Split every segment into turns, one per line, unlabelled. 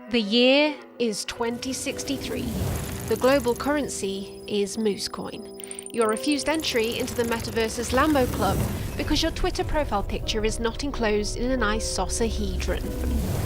The year is 2063. The global currency is Moosecoin. You're refused entry into the metaverse's Lambo Club because your Twitter profile picture is not enclosed in an isosahedron.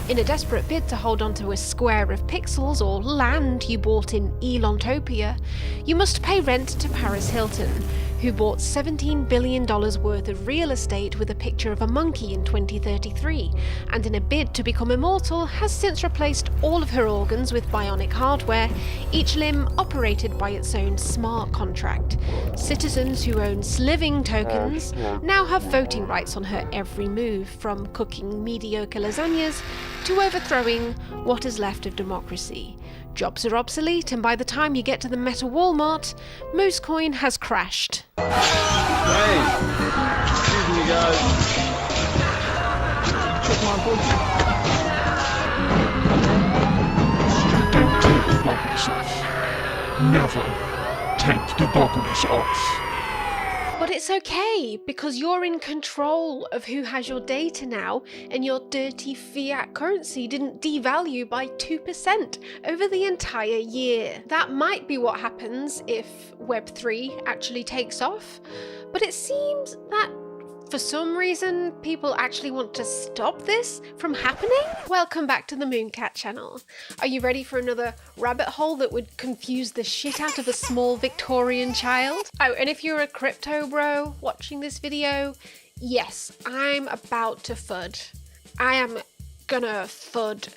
In a desperate bid to hold onto a square of pixels or land you bought in Elontopia, you must pay rent to Paris Hilton, who bought $17 billion worth of real estate with a picture of a monkey in 2033, and in a bid to become immortal has since replaced all of her organs with bionic hardware, each limb operated by its own smart contract. Citizens who own sliving tokens now have voting rights on her every move, from cooking mediocre lasagnas to overthrowing what is left of democracy. Jobs are obsolete, and by the time you get to the Meta Walmart, Moosecoin has crashed.
Hey, excuse me guys. Check my book.
Never take the goggles off.
But it's okay, because you're in control of who has your data now, and your dirty fiat currency didn't devalue by 2% over the entire year. That might be what happens if Web3 actually takes off, but it seems that for some reason, people actually want to stop this from happening? Welcome back to the Mooncat channel. Are you ready for another rabbit hole that would confuse the shit out of a small Victorian child? Oh, and if you're a crypto bro watching this video, yes, I'm about to FUD. I am gonna FUD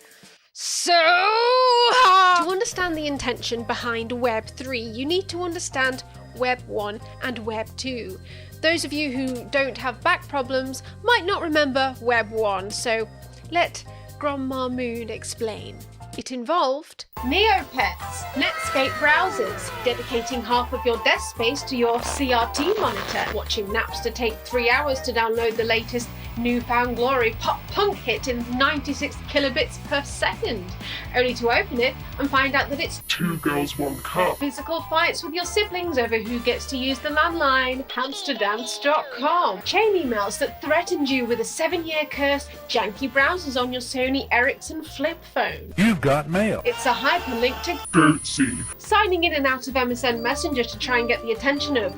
so hard! To understand the intention behind Web3, you need to understand Web 1 and Web 2. Those of you who don't have back problems might not remember Web 1, so let Grandma Moon explain. It involved Neopets, Netscape browsers, dedicating half of your desk space to your CRT monitor, watching Napster take 3 hours to download the latest newfound glory pop-punk hit in 96 kilobits per second, only to open it and find out that it's
2 girls, 1 cup.
Physical fights with your siblings over who gets to use the landline, hamsterdance.com, chain emails that threatened you with a 7-year curse, janky browsers on your Sony Ericsson flip phone.
You got mail.
It's a hyperlink to
Goatsy.
signing in and out of MSN Messenger to try and get the attention of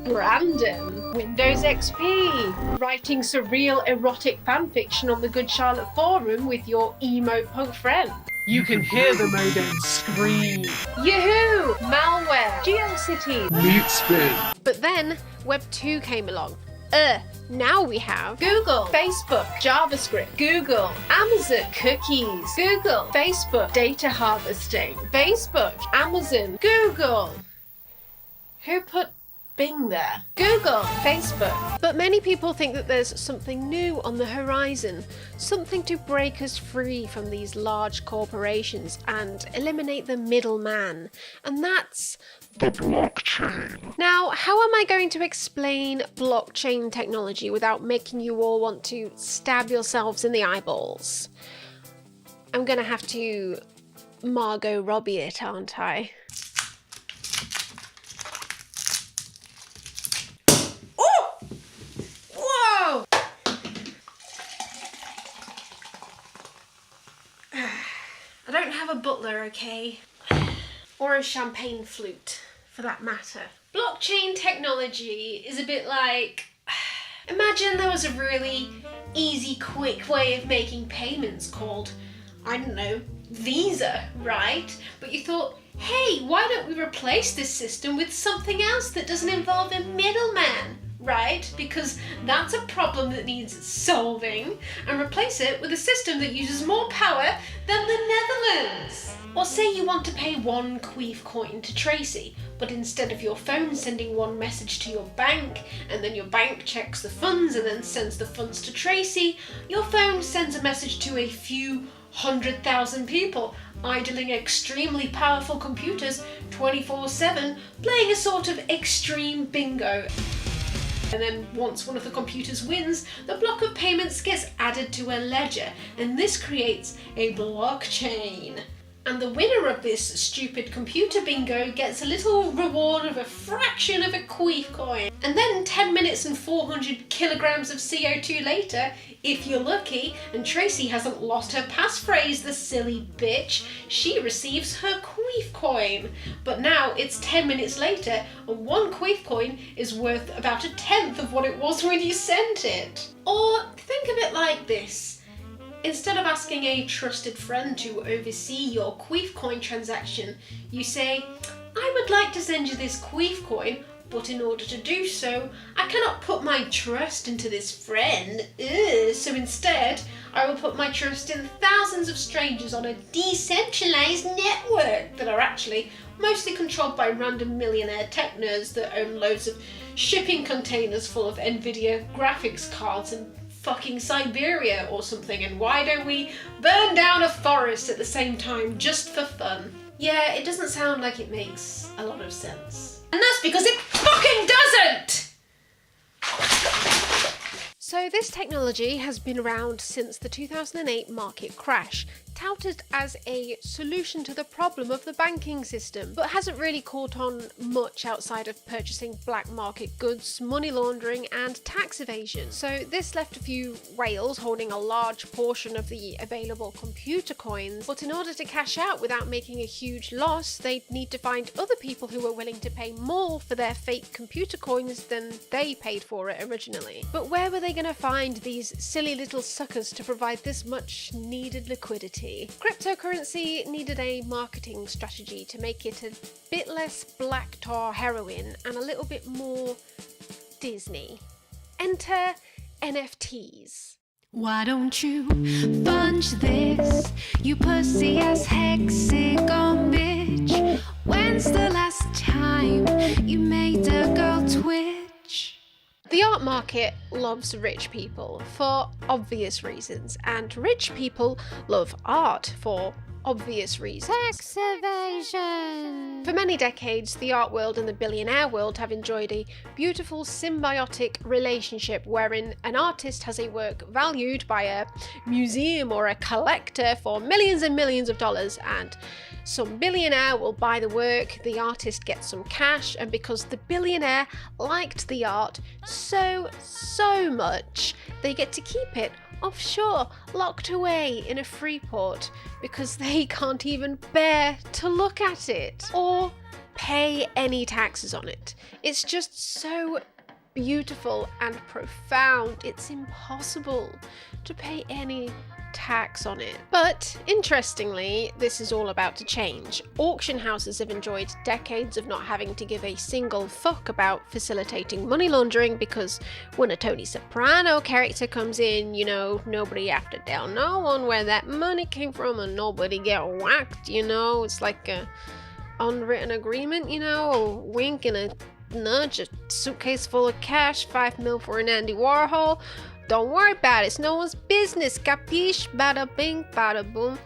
Brandon, Windows XP, writing surreal erotic fanfiction on the Good Charlotte forum with your emo punk friend.
You can hear the modem scream.
Yahoo! Malware, GeoCities.
Meat spin.
But then Web 2 came along. Now we have Google, Facebook, JavaScript, Google, Amazon, cookies, Google, Facebook, data harvesting, Facebook, Amazon, Google. Who put Bing there? Google, Facebook. But many people think that there's something new on the horizon, something to break us free from these large corporations and eliminate the middleman, and that's
The blockchain.
Now, how am I going to explain blockchain technology without making you all want to stab yourselves in the eyeballs? I'm gonna have to Margot Robbie it, aren't I? Oh! Whoa! I don't have a butler, okay? Or a champagne flute, for that matter. Blockchain technology is a bit like... Imagine there was a really easy, quick way of making payments called, I don't know, Visa, right? But you thought, hey, why don't we replace this system with something else that doesn't involve a middleman, right? Because that's a problem that needs solving, and replace it with a system that uses more power than the Netherlands. Or say you want to pay 1 queef coin to Tracy, but instead of your phone sending one message to your bank, and then your bank checks the funds and then sends the funds to Tracy, your phone sends a message to a few 100,000 people, idling extremely powerful computers 24/7, playing a sort of extreme bingo. And then once one of the computers wins, the block of payments gets added to a ledger, and this creates a blockchain. And the winner of this stupid computer bingo gets a little reward of a fraction of a queef coin. And then 10 minutes and 400 kilograms of CO2 later, if you're lucky, and Tracy hasn't lost her passphrase, the silly bitch, she receives her queef coin. But now it's 10 minutes later, and one queef coin is worth about 1/10 of what it was when you sent it. Or think of it like this. Instead of asking a trusted friend to oversee your queef coin transaction, you say, I would like to send you this queef coin, but in order to do so, I cannot put my trust into this friend. So instead, I will put my trust in thousands of strangers on a decentralized network that are actually mostly controlled by random millionaire tech nerds that own loads of shipping containers full of Nvidia graphics cards and fucking Siberia or something. And why don't we burn down a forest at the same time just for fun? Yeah, it doesn't sound like it makes a lot of sense. And that's because it fucking doesn't! So this technology has been around since the 2008 market crash, touted as a solution to the problem of the banking system, but hasn't really caught on much outside of purchasing black market goods, money laundering and tax evasion. So this left a few whales holding a large portion of the available computer coins, but in order to cash out without making a huge loss, they'd need to find other people who were willing to pay more for their fake computer coins than they paid for it originally. But where were they going to find these silly little suckers to provide this much needed liquidity? Cryptocurrency needed a marketing strategy to make it a bit less black tar heroin and a little bit more Disney. Enter NFTs. Why don't you bunch this, you pussy ass Hexagon bitch? When's the last time you made a girl twitch? The art market loves rich people for obvious reasons, and rich people love art for obvious reasons. Tax evasion! For many decades, the art world and the billionaire world have enjoyed a beautiful symbiotic relationship wherein an artist has a work valued by a museum or a collector for millions and millions of dollars, and some billionaire will buy the work, the artist gets some cash, and because the billionaire liked the art so much, they get to keep it offshore, locked away in a free port, because they can't even bear to look at it or pay any taxes on it. It's just so beautiful and profound, it's impossible to pay any tax on it. But interestingly, this is all about to change. Auction houses have enjoyed decades of not having to give a single fuck about facilitating money laundering, because when a Tony Soprano character comes in, you know, nobody have to tell no one where that money came from and nobody get whacked, you know. It's like a unwritten agreement, you know, a wink and a nudge, a suitcase full of cash, 5 mil for an Andy Warhol. Don't worry about it, it's no one's business, capiche? Bada bing, bada boom.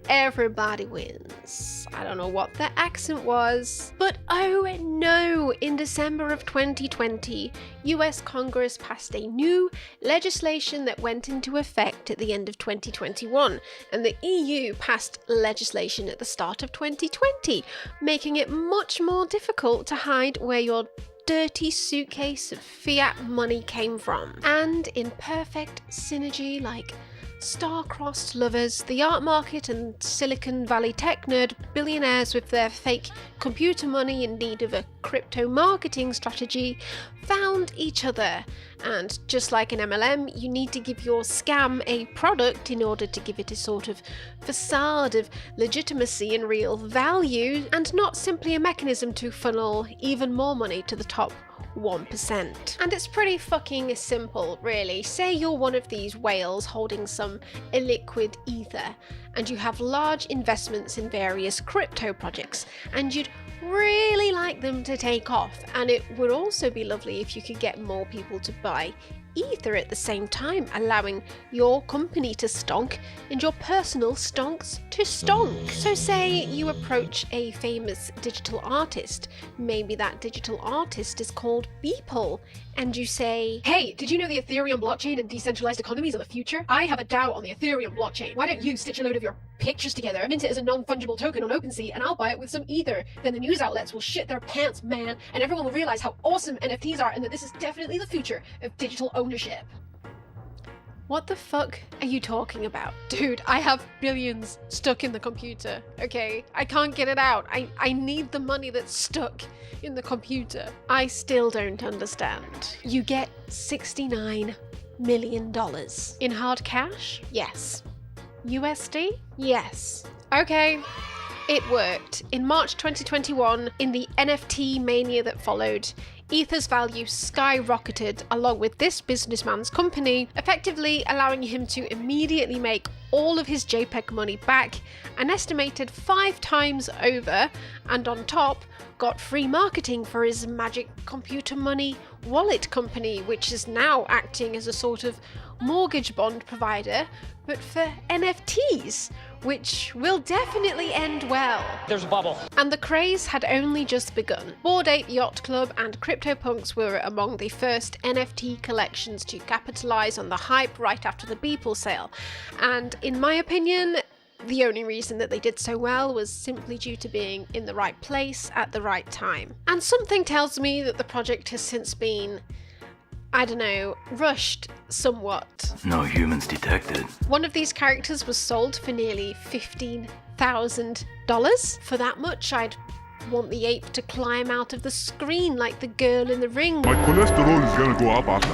Everybody wins. I don't know what that accent was. But oh no, in December of 2020, US Congress passed a new legislation that went into effect at the end of 2021, and the EU passed legislation at the start of 2020, making it much more difficult to hide where your dirty suitcase of fiat money came from. And in perfect synergy, like star-crossed lovers, the art market and Silicon Valley tech nerd billionaires with their fake computer money in need of a crypto marketing strategy found each other. And just like an MLM, you need to give your scam a product in order to give it a sort of facade of legitimacy and real value, and not simply a mechanism to funnel even more money to the top 1%. And it's pretty fucking simple, really. Say you're one of these whales holding some illiquid ether, and you have large investments in various crypto projects, and you'd really like them to take off, and it would also be lovely if you could get more people to buy Ether at the same time, allowing your company to stonk and your personal stonks to stonk. So say you approach a famous digital artist, maybe that digital artist is called Beeple, and you say, "Hey, did you know the Ethereum blockchain and decentralized economies are the future? I have a DAO on the Ethereum blockchain. Why don't you stitch a load of your pictures together, mint it as a non-fungible token on OpenSea, and I'll buy it with some Ether. Then the news outlets will shit their pants, man, and everyone will realize how awesome NFTs are and that this is definitely the future of digital ownership." What the fuck are you talking about? Dude, I have billions stuck in the computer, okay? I can't get it out. I need the money that's stuck in the computer. I still don't understand. You get $69 million. In hard cash? Yes. USD? Yes. Okay. It worked. In March 2021, in the NFT mania that followed, Ether's value skyrocketed along with this businessman's company, effectively allowing him to immediately make all of his JPEG money back, an estimated 5 times over, and on top, got free marketing for his magic computer money wallet company, which is now acting as a sort of mortgage bond provider, but for NFTs, which will definitely end well.
There's a bubble.
And the craze had only just begun. Bored Ape Yacht Club and CryptoPunks were among the first NFT collections to capitalize on the hype right after the Beeple sale. And in my opinion, the only reason that they did so well was simply due to being in the right place at the right time. And something tells me that the project has since been, I don't know, rushed somewhat.
No humans detected.
One of these characters was sold for nearly $15,000. For that much, I'd want the ape to climb out of the screen like the girl in the ring.
My cholesterol is gonna go up after.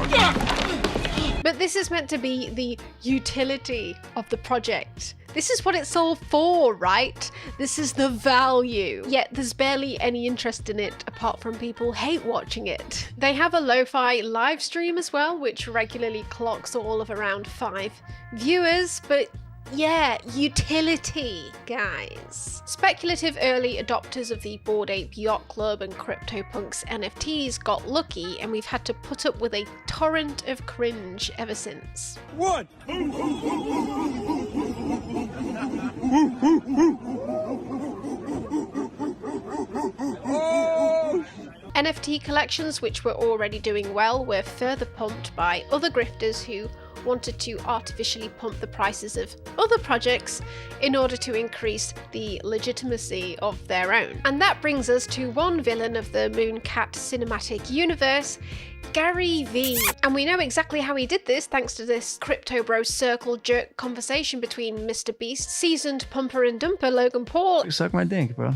But this is meant to be the utility of the project. This is what it's all for, right? This is the value. Yet there's barely any interest in it apart from people hate watching it. They have a lo-fi live stream as well, which regularly clocks all of around 5 viewers, but yeah, utility, guys. Speculative early adopters of the Bored Ape Yacht Club and CryptoPunks NFTs got lucky, and we've had to put up with a torrent of cringe ever since.
What?
NFT collections, which were already doing well, were further pumped by other grifters who wanted to artificially pump the prices of other projects in order to increase the legitimacy of their own. And that brings us to one villain of the Mooncat cinematic universe, Gary V. And we know exactly how he did this thanks to this Crypto Bro circle jerk conversation between Mr. Beast, seasoned pumper and dumper Logan Paul,
Suck my dink, bro.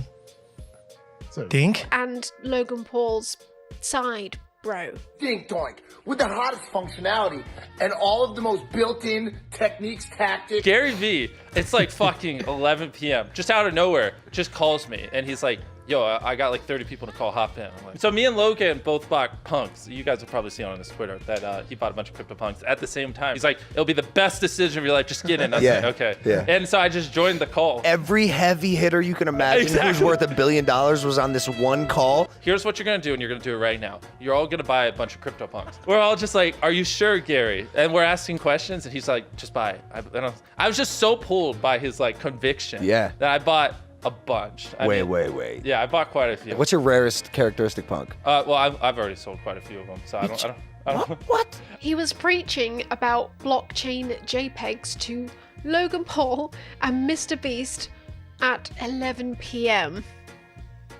Dink?
and Logan Paul's side bro.
Dink doink with the hottest functionality and all of the most built-in techniques, tactics.
Gary V, it's like fucking 11 p.m. Just out of nowhere, just calls me and he's like, yo, I got like 30 people to call, hop in. I'm like, so me and Logan both bought punks. You guys have probably seen on his Twitter that he bought a bunch of crypto punks at the same time. He's like, it'll be the best decision of your life. Just get in. I was like, okay.
Yeah.
And so I just joined the call.
Every heavy hitter you can imagine who's
Exactly.
worth $1 billion was on this one call.
Here's what you're gonna do, and you're gonna do it right now. You're all gonna buy a bunch of crypto punks. We're all just like, are you sure, Gary? And we're asking questions, and he's like, just buy it. I was just so pulled by his like conviction that I bought a bunch.
Wait.
Yeah, I bought quite a few.
What's your rarest characteristic punk?
Well, I've already sold quite a few of them, so I don't.
What?
He was preaching about blockchain JPEGs to Logan Paul and Mr. Beast at 11 p.m.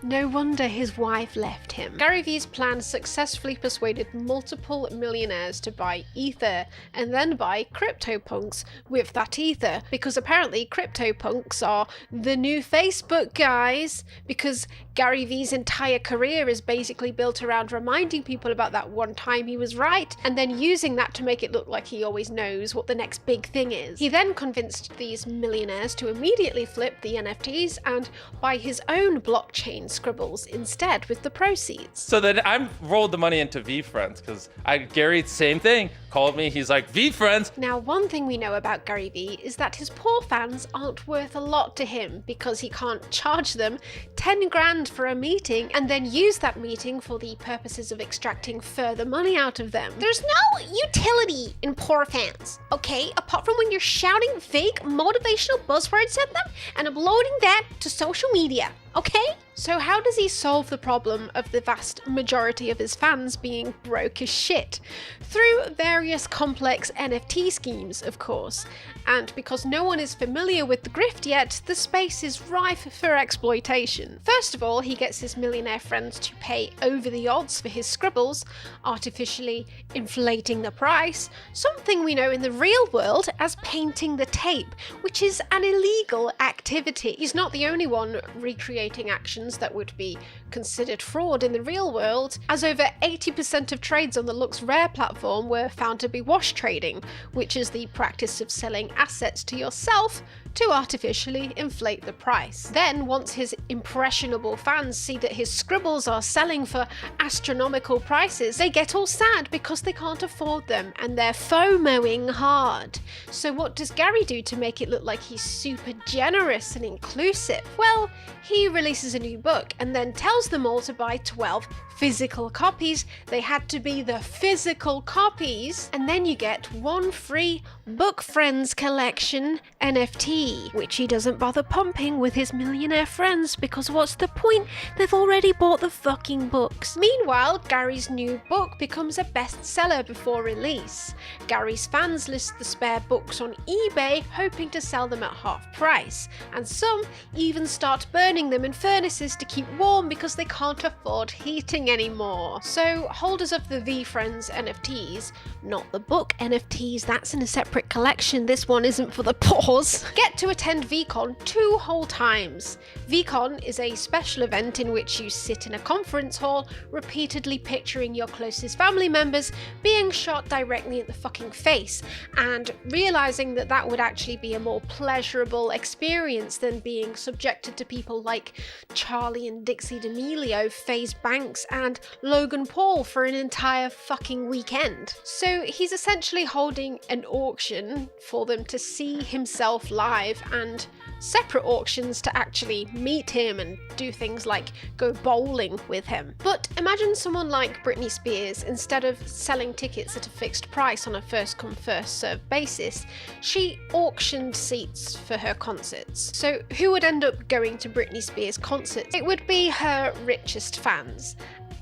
No wonder his wife left him. Gary V's plan successfully persuaded multiple millionaires to buy Ether and then buy CryptoPunks with that Ether, because apparently CryptoPunks are the new Facebook, guys, because Gary V's entire career is basically built around reminding people about that one time he was right and then using that to make it look like he always knows what the next big thing is. He then convinced these millionaires to immediately flip the NFTs and buy his own blockchain scribbles instead with the proceeds.
So then I rolled the money into VFriends because Gary, same thing, called me. He's like, VFriends.
Now, one thing we know about Gary Vee is that his poor fans aren't worth a lot to him because he can't charge them 10 grand for a meeting and then use that meeting for the purposes of extracting further money out of them.
There's no utility in poor fans, okay? Apart from when you're shouting fake motivational buzzwords at them and uploading that to social media, okay?
So how does he solve the problem of the vast majority of his fans being broke as shit? Through various complex NFT schemes, of course. And because no one is familiar with the grift yet, the space is rife for exploitation. First of all, he gets his millionaire friends to pay over the odds for his scribbles, artificially inflating the price, something we know in the real world as painting the tape, which is an illegal activity. He's not the only one recreating actions that would be considered fraud in the real world, as over 80% of trades on the Lux Rare platform were found to be wash trading, which is the practice of selling assets to yourself to artificially inflate the price. Then, once his impressionable fans see that his scribbles are selling for astronomical prices, they get all sad because they can't afford them and they're FOMOing hard. So what does Gary do to make it look like he's super generous and inclusive? Well, he releases a new book and then tells them all to buy 12 physical copies. They had to be the physical copies, and then you get one free Book Friends collection NFT, which he doesn't bother pumping with his millionaire friends because what's the point? They've already bought the fucking books. Meanwhile, Gary's new book becomes a bestseller before release. Gary's fans list the spare books on eBay, hoping to sell them at half price, and some even start burning them in furnaces to keep warm because they can't afford heating anymore. So holders of the VFriends NFTs, not the book NFTs, that's in a separate collection, this one isn't for the pause, get to attend VCon 2 whole times. VCon is a special event in which you sit in a conference hall repeatedly picturing your closest family members being shot directly in the fucking face and realizing that that would actually be a more pleasurable experience than being subjected to people like Charlie and Dixie D'Amelio, FaZe Banks and Logan Paul for an entire fucking weekend. So he's essentially holding an auction for them to see himself live and separate auctions to actually meet him and do things like go bowling with him. But imagine someone like Britney Spears, instead of selling tickets at a fixed price on a first come first served basis, she auctioned seats for her concerts. So who would end up going to Britney Spears concerts? It would be her richest fans.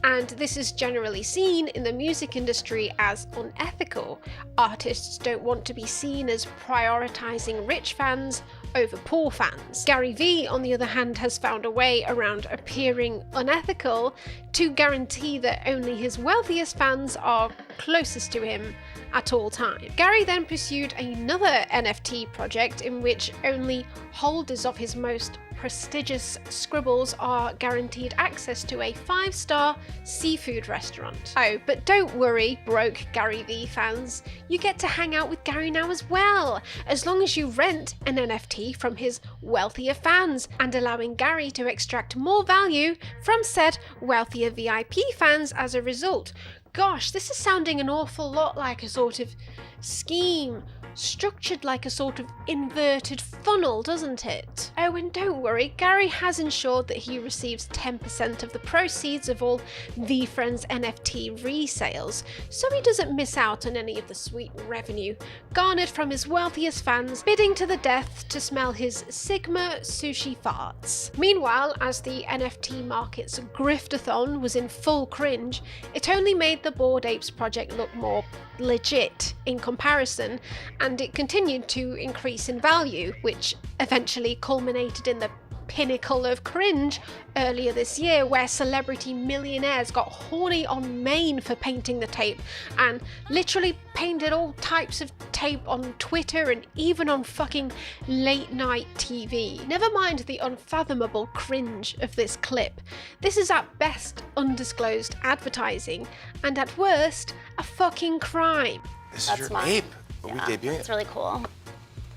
And this is generally seen in the music industry as unethical. Artists don't want to be seen as prioritizing rich fans over poor fans. Gary Vee, on the other hand, has found a way around appearing unethical to guarantee that only his wealthiest fans are closest to him at all times. Gary then pursued another NFT project in which only holders of his most prestigious scribbles are guaranteed access to a 5-star seafood restaurant. Oh, but don't worry, broke Gary Vee fans, you get to hang out with Gary now as well, as long as you rent an NFT from his wealthier fans and allowing Gary to extract more value from said wealthier VIP fans as a result. Gosh, this is sounding an awful lot like a sort of scheme structured like a sort of inverted funnel, doesn't it? Oh, and don't worry, Gary has ensured that he receives 10% of the proceeds of all VFriends NFT resales, so he doesn't miss out on any of the sweet revenue garnered from his wealthiest fans bidding to the death to smell his Sigma sushi farts. Meanwhile, as the NFT market's griftathon was in full cringe, it only made the Bored Apes project look more legit in comparison, and it continued to increase in value, which eventually culminated in the pinnacle of cringe earlier this year, where celebrity millionaires got horny on Maine for painting the tape and literally painted all types of tape on Twitter and even on fucking late night TV. Never mind the unfathomable cringe of this clip. This is at best undisclosed advertising and at worst a fucking crime.
This is your ape. Are we debuting
It's
it?
really cool.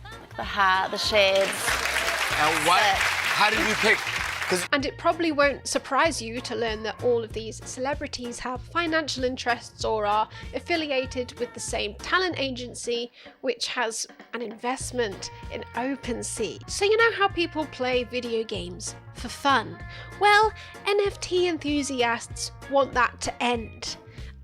Like the hat, the shades.
And what? How did you pick
And it probably won't surprise you to learn that all of these celebrities have financial interests or are affiliated with the same talent agency, which has an investment in OpenSea. So you know how people play video games for fun? Well, NFT enthusiasts want that to end.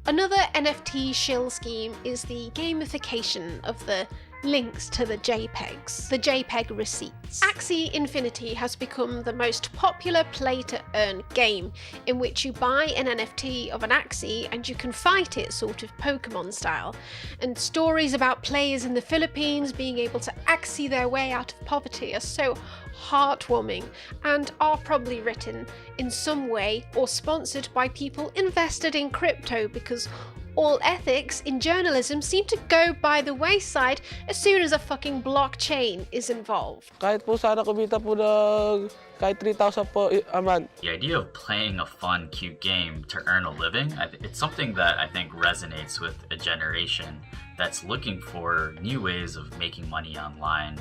Another NFT shill scheme is the gamification of the links to the JPEGs, the JPEG receipts. Axie Infinity has become the most popular play-to-earn game, in which you buy an NFT of an Axie and you can fight it sort of Pokemon style. And stories about players in the Philippines being able to Axie their way out of poverty are so heartwarming and are probably written in some way or sponsored by people invested in crypto, because all ethics in journalism seem to go by the wayside as soon as a fucking blockchain is involved.
Kahit po sana kumita po ng kahit 3,000 po a month.
The idea of playing a fun, cute game to earn a living, it's something that I think resonates with a generation that's looking for new ways of making money online,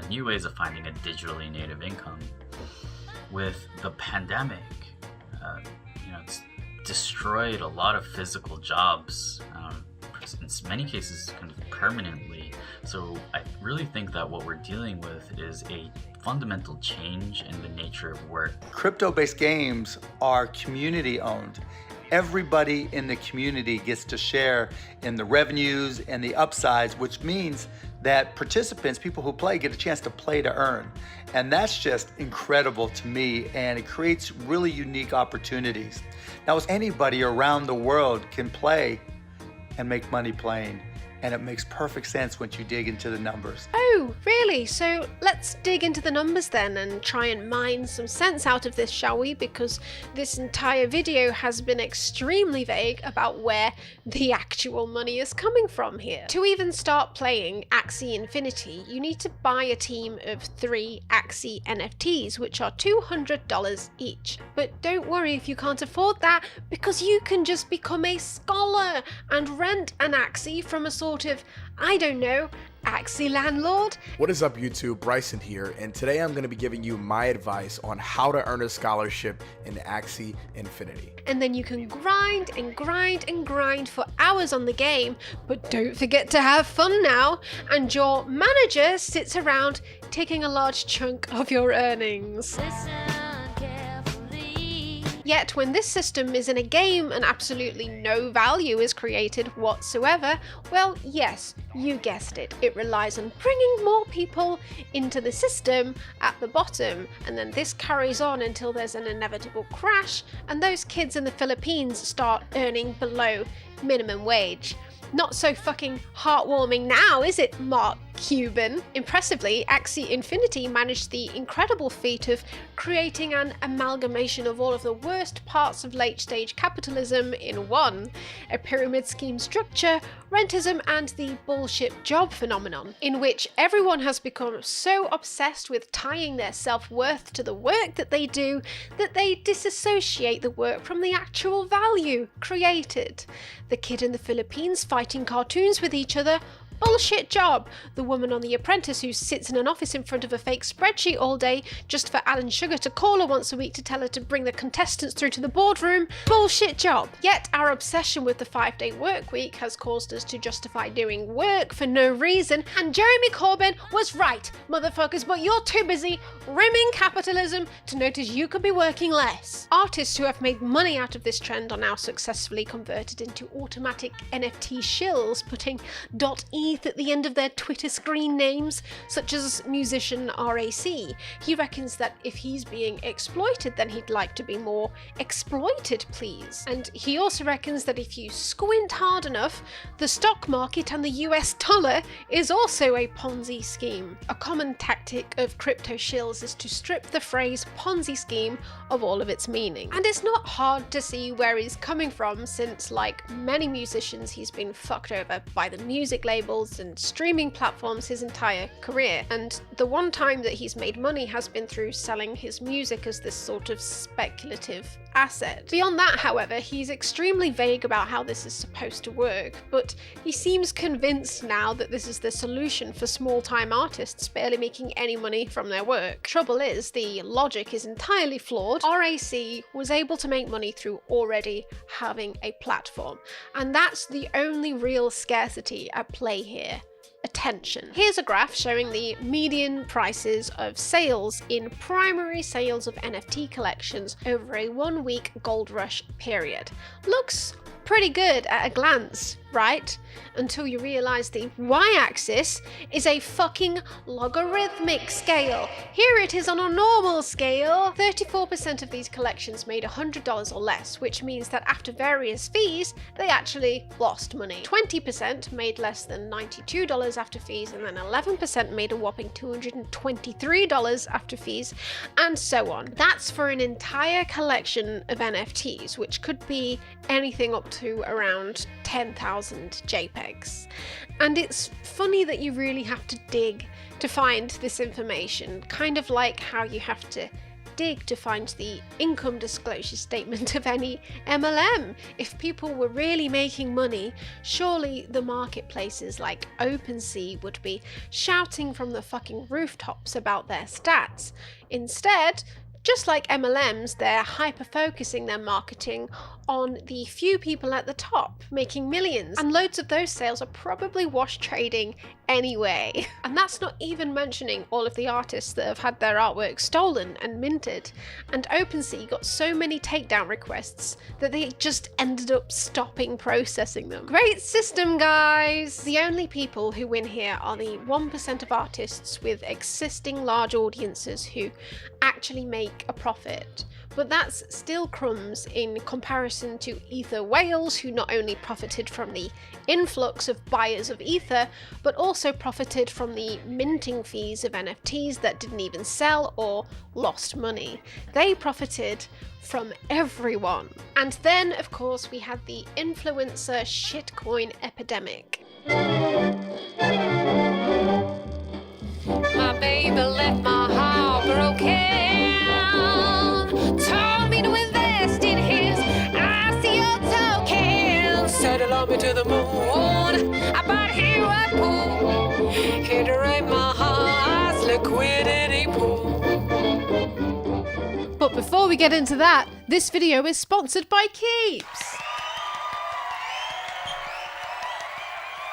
new ways of finding a digitally native income. With the pandemic, it's destroyed a lot of physical jobs, in many cases kind of permanently. So I really think that what we're dealing with is a fundamental change in the nature of work.
Crypto-based games are community owned. Everybody in the community gets to share in the revenues and the upsides, which means that participants, people who play, get a chance to play to earn. And that's just incredible to me, and it creates really unique opportunities. Now, anybody around the world can play and make money playing, and it makes perfect sense once you dig into the numbers.
Oh, really? So let's dig into the numbers then and try and mine some sense out of this, shall we? Because this entire video has been extremely vague about where the actual money is coming from here. To even start playing Axie Infinity, you need to buy a team of 3 Axie NFTs, which are $200 each. But don't worry if you can't afford that, because you can just become a scholar and rent an Axie from a sort of, I don't know, Axie landlord?
What is up, YouTube? Bryson here, and today I'm going to be giving you my advice on how to earn a scholarship in Axie Infinity.
And then you can grind and grind and grind for hours on the game, but don't forget to have fun now, and your manager sits around taking a large chunk of your earnings. Yet when this system is in a game and absolutely no value is created whatsoever, well, yes, you guessed it. It relies on bringing more people into the system at the bottom, and then this carries on until there's an inevitable crash and those kids in the Philippines start earning below minimum wage. Not so fucking heartwarming now, is it, Mark Cuban? Impressively, Axie Infinity managed the incredible feat of creating an amalgamation of all of the worst parts of late-stage capitalism in one: a pyramid scheme structure, rentism, and the bullshit job phenomenon, in which everyone has become so obsessed with tying their self-worth to the work that they do that they disassociate the work from the actual value created. The kid in the Philippines fighting cartoons with each other, bullshit job. The woman on The Apprentice who sits in an office in front of a fake spreadsheet all day just for Alan Sugar to call her once a week to tell her to bring the contestants through to the boardroom, bullshit job. Yet our obsession with the 5-day work week has caused us to justify doing work for no reason, and Jeremy Corbyn was right, motherfuckers, but you're too busy rimming capitalism to notice you could be working less. Artists who have made money out of this trend are now successfully converted into automatic NFT shills, putting .e at the end of their Twitter screen names, such as musician RAC. He reckons that if he's being exploited, then he'd like to be more exploited, please. And he also reckons that if you squint hard enough, the stock market and the US dollar is also a Ponzi scheme. A common tactic of crypto shills is to strip the phrase Ponzi scheme of all of its meaning. And it's not hard to see where he's coming from, since like many musicians, he's been fucked over by the music label consoles and streaming platforms his entire career, and the one time that he's made money has been through selling his music as this sort of speculative asset. Beyond that, however, he's extremely vague about how this is supposed to work, but he seems convinced now that this is the solution for small-time artists barely making any money from their work. Trouble is, the logic is entirely flawed. RAC was able to make money through already having a platform, and that's the only real scarcity at play here. Attention. Here's a graph showing the median prices of sales in primary sales of NFT collections over a 1-week gold rush period. Looks pretty good at a glance, right? Until you realize the y-axis is a fucking logarithmic scale. Here it is on a normal scale. 34% of these collections made $100 or less, which means that after various fees, they actually lost money. 20% made less than $92 after fees, and then 11% made a whopping $223 after fees, and so on. That's for an entire collection of NFTs, which could be anything up to around 10,000 JPEGs. And it's funny that you really have to dig to find this information, kind of like how you have to dig to find the income disclosure statement of any MLM. If people were really making money, surely the marketplaces like OpenSea would be shouting from the fucking rooftops about their stats. Instead, just like MLMs, they're hyper-focusing their marketing on the few people at the top, making millions, and loads of those sales are probably wash trading anyway. And that's not even mentioning all of the artists that have had their artwork stolen and minted. And OpenSea got so many takedown requests that they just ended up stopping processing them. Great system, guys! The only people who win here are the 1% of artists with existing large audiences who actually make a profit. But that's still crumbs in comparison to Ether whales, who not only profited from the influx of buyers of Ether, but also profited from the minting fees of NFTs that didn't even sell or lost money. They profited from everyone. And then, of course, we had the influencer shitcoin epidemic. My baby left my heart broken. Told me to invest in his ICO token. Said allow me to the moon. I bought him a pool. Here to rape my heart's liquidity pool. But before we get into that, this video is sponsored by Keeps.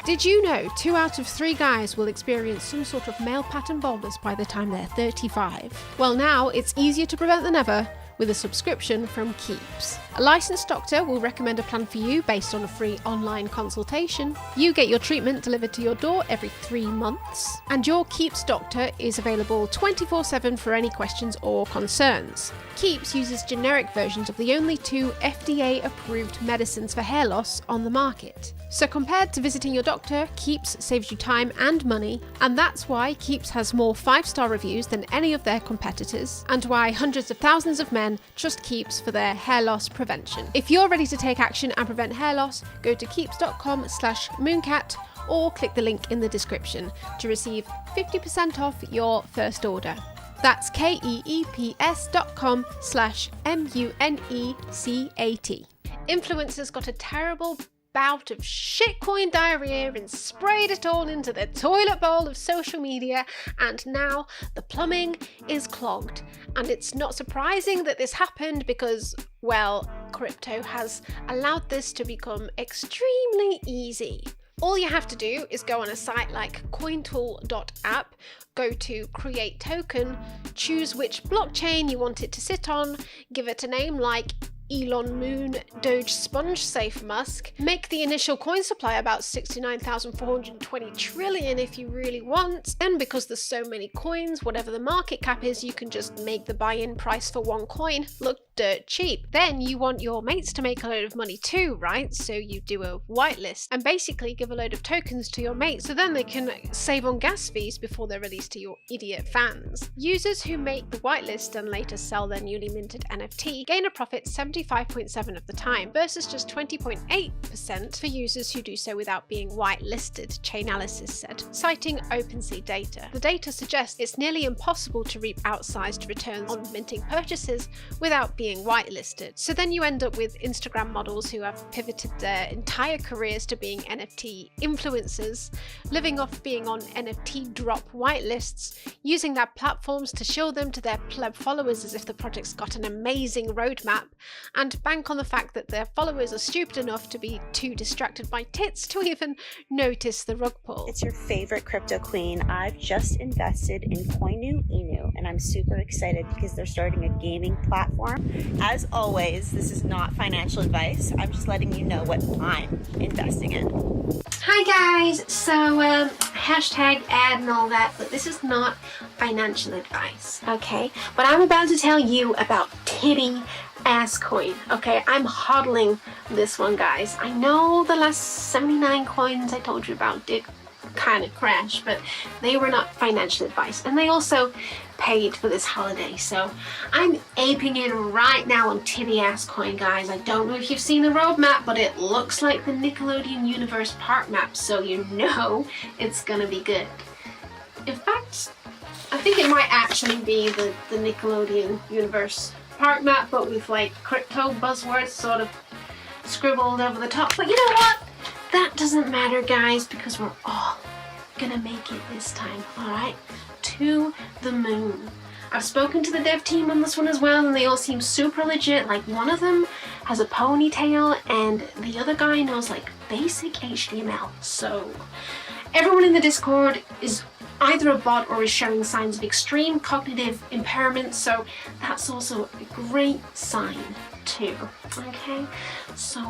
Did you know 2 out of 3 guys will experience some sort of male pattern baldness by the time they're 35? Well, now it's easier to prevent than ever with a subscription from Keeps. A licensed doctor will recommend a plan for you based on a free online consultation. You get your treatment delivered to your door every 3 months. And your Keeps doctor is available 24/7 for any questions or concerns. Keeps uses generic versions of the only 2 FDA-approved medicines for hair loss on the market. So compared to visiting your doctor, Keeps saves you time and money, and that's why Keeps has more 5-star reviews than any of their competitors, and why hundreds of thousands of men trust Keeps for their hair loss prevention. If you're ready to take action and prevent hair loss, go to keeps.com/mooncat or click the link in the description to receive 50% off your first order. That's keeps.com/MUNECAT. Influencers got a terrible bout of shitcoin diarrhea and sprayed it all into the toilet bowl of social media, and now the plumbing is clogged. And it's not surprising that this happened because, well, crypto has allowed this to become extremely easy. All you have to do is go on a site like cointool.app, go to create token, choose which blockchain you want it to sit on, give it a name like Elon Moon, Doge Sponge Safe Musk. Make the initial coin supply about 69,420 trillion if you really want. Then, because there's so many coins, whatever the market cap is, you can just make the buy-in price for one coin look dirt cheap. Then you want your mates to make a load of money too, right? So you do a whitelist and basically give a load of tokens to your mates so then they can save on gas fees before they're released to your idiot fans. Users who make the whitelist and later sell their newly minted NFT gain a profit 75.7% of the time versus just 20.8% for users who do so without being whitelisted, Chainalysis said, citing OpenSea data. The data suggests it's nearly impossible to reap outsized returns on minting purchases without being whitelisted. So then you end up with Instagram models who have pivoted their entire careers to being NFT influencers, living off being on NFT drop whitelists, using their platforms to show them to their pleb followers as if the project's got an amazing roadmap, and bank on the fact that their followers are stupid enough to be too distracted by tits to even notice the rug pull.
It's your favorite crypto queen. I've just invested in Koinu Inu, and I'm super excited because they're starting a gaming platform. As always, this is not financial advice. I'm just letting you know what I'm investing in.
Hi guys, so hashtag ad and all that, but this is not financial advice, okay? But I'm about to tell you about titty ass coin, okay? I'm hodling this one, guys. I know the last 79 coins I told you about did kind of crash, but they were not financial advice, and they also paid for this holiday, so I'm aping it right now on titty ass coin, guys. I don't know if you've seen the roadmap, but it looks like the Nickelodeon universe park map, so you know it's gonna be good. In fact, I think it might actually be the Nickelodeon universe park map, but with like crypto buzzwords sort of scribbled over the top. But you know what? That doesn't matter, guys, because we're all gonna make it this time, alright? To the moon. I've spoken to the dev team on this one as well, and they all seem super legit. Like, one of them has a ponytail, and the other guy knows like basic HTML. So everyone in the Discord is either a bot or is showing signs of extreme cognitive impairment, so that's also a great sign too. Okay, so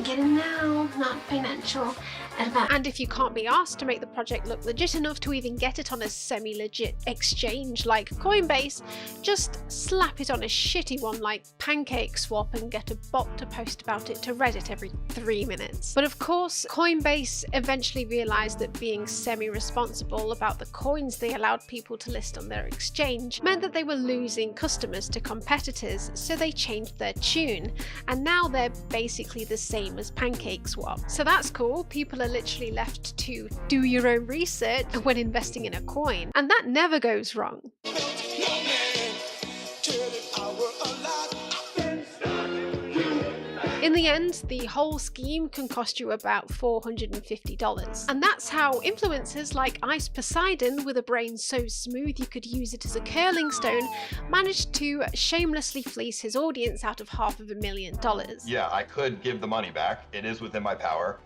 get in now, not financial advice.
And if you can't be asked to make the project look legit enough to even get it on a semi-legit exchange like Coinbase, just slap it on a shitty one like PancakeSwap and get a bot to post about it to Reddit every 3 minutes. But of course, Coinbase eventually realized that being semi-responsible about the coins they allowed people to list on their exchange meant that they were losing customers to competitors, so they changed their tune, and now they're basically the same as PancakeSwap. So that's cool. People are literally left to do your own research when investing in a coin, and that never goes wrong. In the end, the whole scheme can cost you about $450. And that's how influencers like Ice Poseidon, with a brain so smooth you could use it as a curling stone, managed to shamelessly fleece his audience out of $500,000.
Yeah, I could give the money back. It is within my power.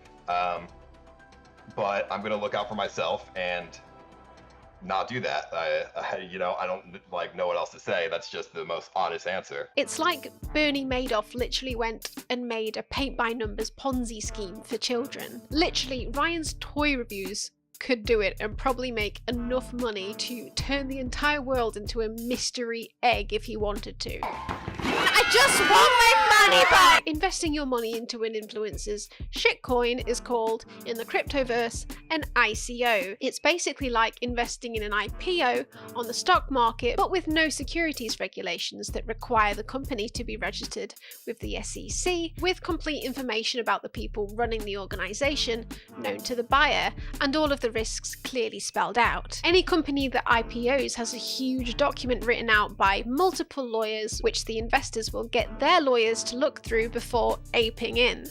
But I'm going to look out for myself and not do that. I don't like know what else to say. That's just the most honest answer.
It's like Bernie Madoff literally went and made a paint-by-numbers Ponzi scheme for children. Literally, Ryan's toy reviews could do it and probably make enough money to turn the entire world into a mystery egg if he wanted to. I just want my money back! Investing your money into an influencer's shitcoin is called, in the cryptoverse, an ICO. It's basically like investing in an IPO on the stock market, but with no securities regulations that require the company to be registered with the SEC, with complete information about the people running the organization known to the buyer, and all of the risks clearly spelled out. Any company that IPOs has a huge document written out by multiple lawyers, which the investors will get their lawyers to look through before aping in.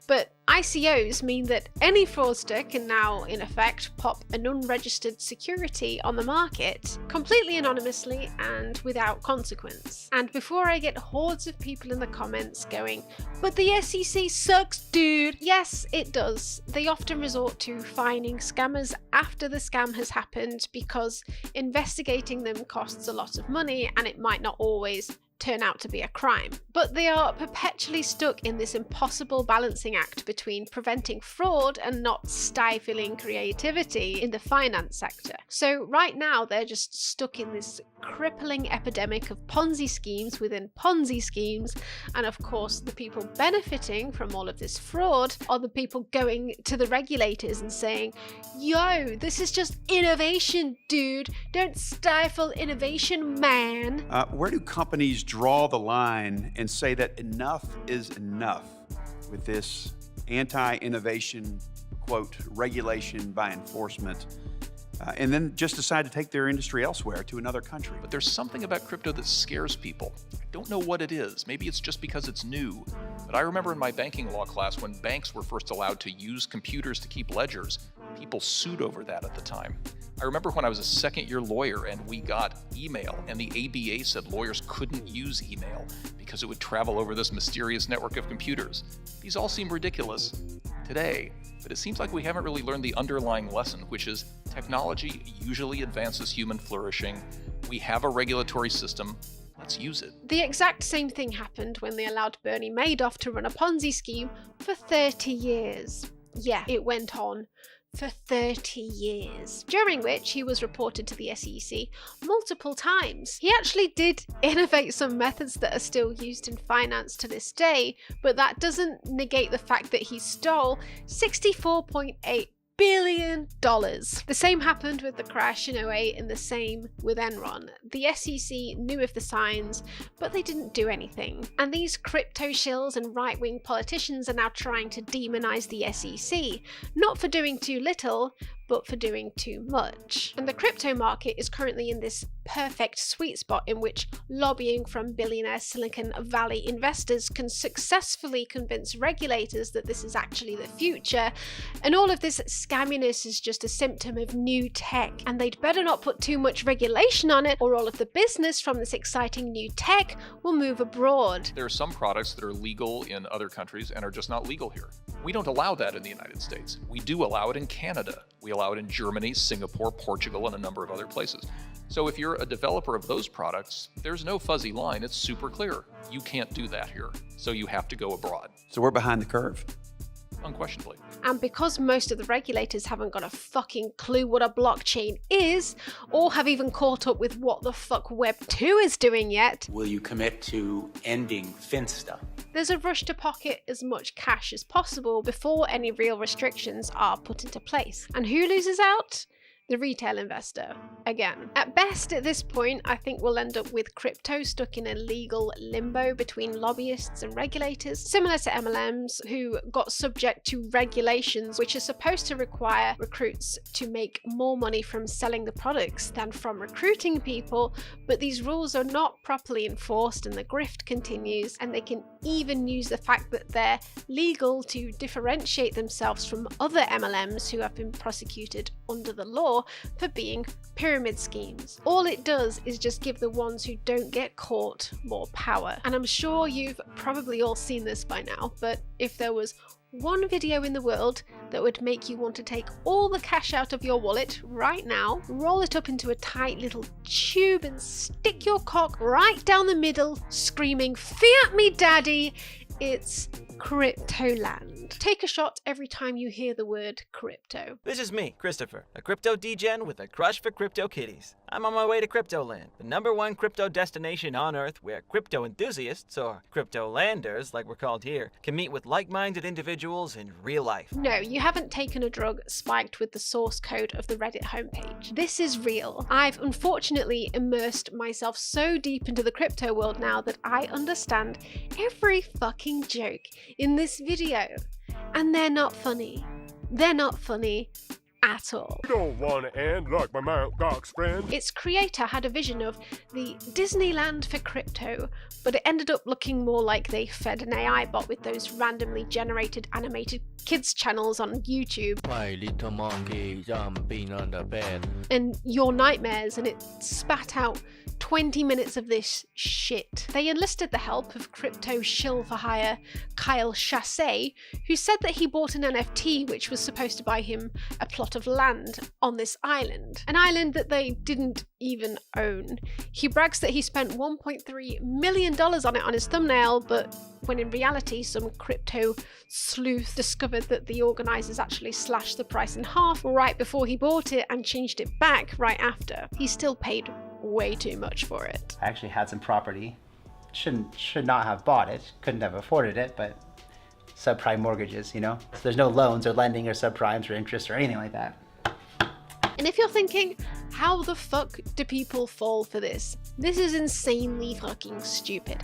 But ICOs mean that any fraudster can now, in effect, pop an unregistered security on the market completely anonymously and without consequence. And before I get hordes of people in the comments going, "But the SEC sucks, dude!" Yes, it does. They often resort to fining scammers after the scam has happened because investigating them costs a lot of money and it might not always turn out to be a crime. But they are perpetually stuck in this impossible balancing act between preventing fraud and not stifling creativity in the finance sector. So right now they're just stuck in this crippling epidemic of Ponzi schemes within Ponzi schemes, and of course the people benefiting from all of this fraud are the people going to the regulators and saying, yo, this is just innovation, dude, don't stifle innovation, man.
Where do companies draw the line and say that enough is enough with this anti-innovation, quote, regulation by enforcement, and then just decide to take their industry elsewhere to another country?
But there's something about crypto that scares people. I don't know what it is. Maybe it's just because it's new. But I remember in my banking law class when banks were first allowed to use computers to keep ledgers, people sued over that at the time. I remember when I was a second-year lawyer and we got email, and the ABA said lawyers couldn't use email because it would travel over this mysterious network of computers. These all seem ridiculous today, but it seems like we haven't really learned the underlying lesson, which is technology usually advances human flourishing. We have a regulatory system. Let's use it.
The exact same thing happened when they allowed Bernie Madoff to run a Ponzi scheme for 30 years. Yeah, it went on for 30 years, during which he was reported to the SEC multiple times. He actually did innovate some methods that are still used in finance to this day, but that doesn't negate the fact that he stole $64.8 billion. The same happened with the crash in 2008 and the same with Enron. The SEC knew of the signs, but they didn't do anything. And these crypto shills and right-wing politicians are now trying to demonize the SEC, not for doing too little, but for doing too much. And the crypto market is currently in this perfect sweet spot in which lobbying from billionaire Silicon Valley investors can successfully convince regulators that this is actually the future, and all of this scamminess is just a symptom of new tech, and they'd better not put too much regulation on it, or all of the business from this exciting new tech will move abroad.
There are some products that are legal in other countries and are just not legal here. We don't allow that in the United States. We do allow it in Canada. We allow it in Germany, Singapore, Portugal, and a number of other places. So if you're a developer of those products, there's no fuzzy line. It's super clear. You can't do that here. So you have to go abroad.
So we're behind the curve.
Unquestionably.
And because most of the regulators haven't got a fucking clue what a blockchain is, or have even caught up with what the fuck Web2 is doing yet,
will you commit to ending Finsta?
There's a rush to pocket as much cash as possible before any real restrictions are put into place. And who loses out? The retail investor, again. At best at this point, I think we'll end up with crypto stuck in a legal limbo between lobbyists and regulators, similar to MLMs, who got subject to regulations which are supposed to require recruits to make more money from selling the products than from recruiting people, but these rules are not properly enforced and the grift continues, and they can even use the fact that they're legal to differentiate themselves from other MLMs who have been prosecuted under the law for being pyramid schemes. All it does is just give the ones who don't get caught more power. And I'm sure you've probably all seen this by now, but if there was one video in the world that would make you want to take all the cash out of your wallet right now, roll it up into a tight little tube and stick your cock right down the middle, screaming, "Fiat me daddy," it's Cryptoland. Take a shot every time you hear the word crypto.
This is me, Christopher, a crypto degen with a crush for crypto kitties. I'm on my way to Cryptoland, the #1 crypto destination on Earth where crypto enthusiasts, or cryptolanders like we're called here, can meet with like-minded individuals in real life.
No, you haven't taken a drug spiked with the source code of the Reddit homepage. This is real. I've unfortunately immersed myself so deep into the crypto world now that I understand every fucking joke in this video. And they're not funny. They're not funny at all.
You don't want to end like my Mount Gox friend.
Its creator had a vision of the Disneyland for crypto, but it ended up looking more like they fed an AI bot with those randomly generated animated kids channels on YouTube.
My little monkey jumping on the bed.
And Your Nightmares, and it spat out 20 minutes of this shit. They enlisted the help of crypto shill for hire Kyle Chassé, who said that he bought an NFT which was supposed to buy him a plot plot of land on this island, an island that they didn't even own. He brags that he spent $1.3 million on it on his thumbnail, but when in reality some crypto sleuth discovered that the organisers actually slashed the price in half right before he bought it and changed it back right after. He still paid way too much for it.
I actually had some property. Should not have bought it, couldn't have afforded it, but subprime mortgages, you know? So there's no loans or lending or subprimes or interest or anything like that.
And if you're thinking, how the fuck do people fall for this? This is insanely fucking stupid.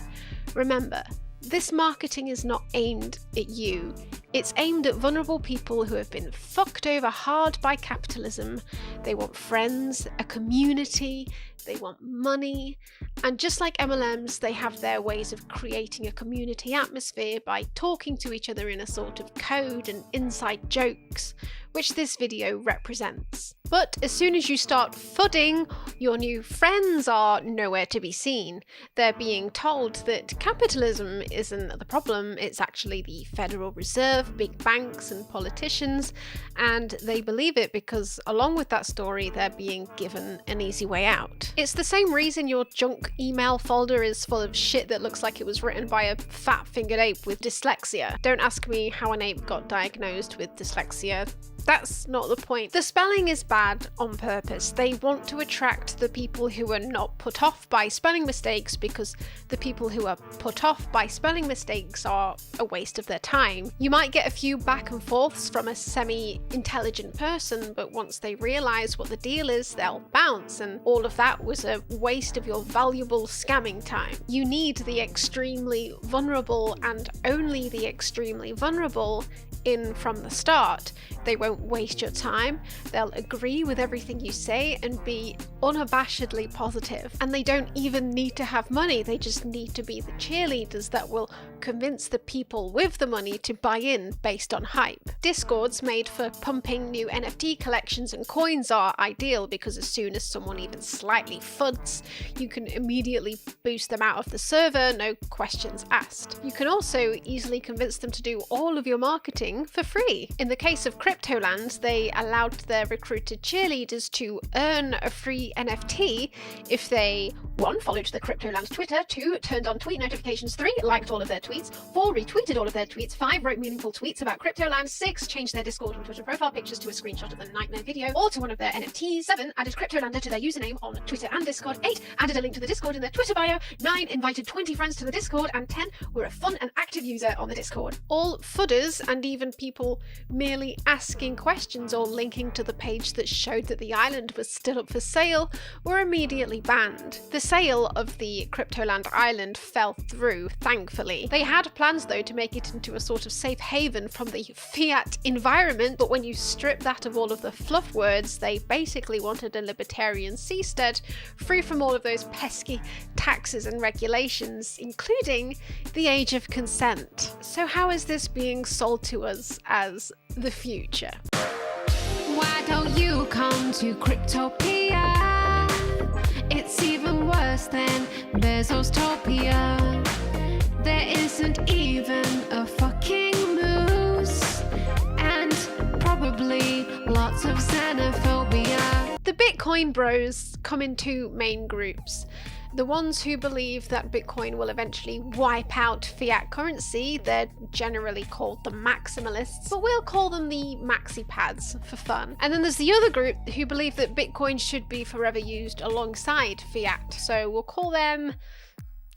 Remember, this marketing is not aimed at you. It's aimed at vulnerable people who have been fucked over hard by capitalism. They want friends, a community, they want money, and just like MLMs, they have their ways of creating a community atmosphere by talking to each other in a sort of code and inside jokes, which this video represents. But as soon as you start fudding, your new friends are nowhere to be seen. They're being told that capitalism isn't the problem, it's actually the Federal Reserve, big banks and politicians, and they believe it because along with that story, they're being given an easy way out. It's the same reason your junk email folder is full of shit that looks like it was written by a fat-fingered ape with dyslexia. Don't ask me how an ape got diagnosed with dyslexia. That's not the point. The spelling is bad on purpose. They want to attract the people who are not put off by spelling mistakes because the people who are put off by spelling mistakes are a waste of their time. You might get a few back and forths from a semi-intelligent person, but once they realise what the deal is, they'll bounce, and all of that was a waste of your valuable scamming time. You need the extremely vulnerable and only the extremely vulnerable in from the start. They won't waste your time, they'll agree with everything you say and be unabashedly positive. And they don't even need to have money, they just need to be the cheerleaders that will convince the people with the money to buy in based on hype. Discords made for pumping new NFT collections and coins are ideal because as soon as someone even slightly fuds, you can immediately boost them out of the server, no questions asked. You can also easily convince them to do all of your marketing for free. In the case of Cryptoland, they allowed their recruited cheerleaders to earn a free NFT if they 1. Followed the Cryptoland Twitter, 2. Turned on tweet notifications, 3. Liked all of their tweets, 4. Retweeted all of their tweets, 5. Wrote meaningful tweets about Cryptoland, 6. Changed their Discord and Twitter profile pictures to a screenshot of the nightmare video or to one of their NFTs, 7. Added Cryptolander to their username on Twitter and Discord, 8. Added a link to the Discord in their Twitter bio, 9. Invited 20 friends to the Discord, and 10. Were a fun and active user on the Discord. All fudders and even people merely asking questions or linking to the page that showed that the island was still up for sale were immediately banned. The sale of the Cryptoland island fell through, thankfully. They had plans though to make it into a sort of safe haven from the fiat environment, but when you strip that of all of the fluff words, they basically wanted a libertarian seastead, free from all of those pesky taxes and regulations, including the age of consent. So how is this being sold to us as the future?
Why don't you come to Cryptopia? It's even worse than Bezos-topia. There isn't even a fucking moose, and probably lots of xenophobia.
The Bitcoin bros come in two main groups. The ones who believe that Bitcoin will eventually wipe out fiat currency, they're generally called the maximalists, but we'll call them the maxi-pads for fun. And then there's the other group who believe that Bitcoin should be forever used alongside fiat, so we'll call them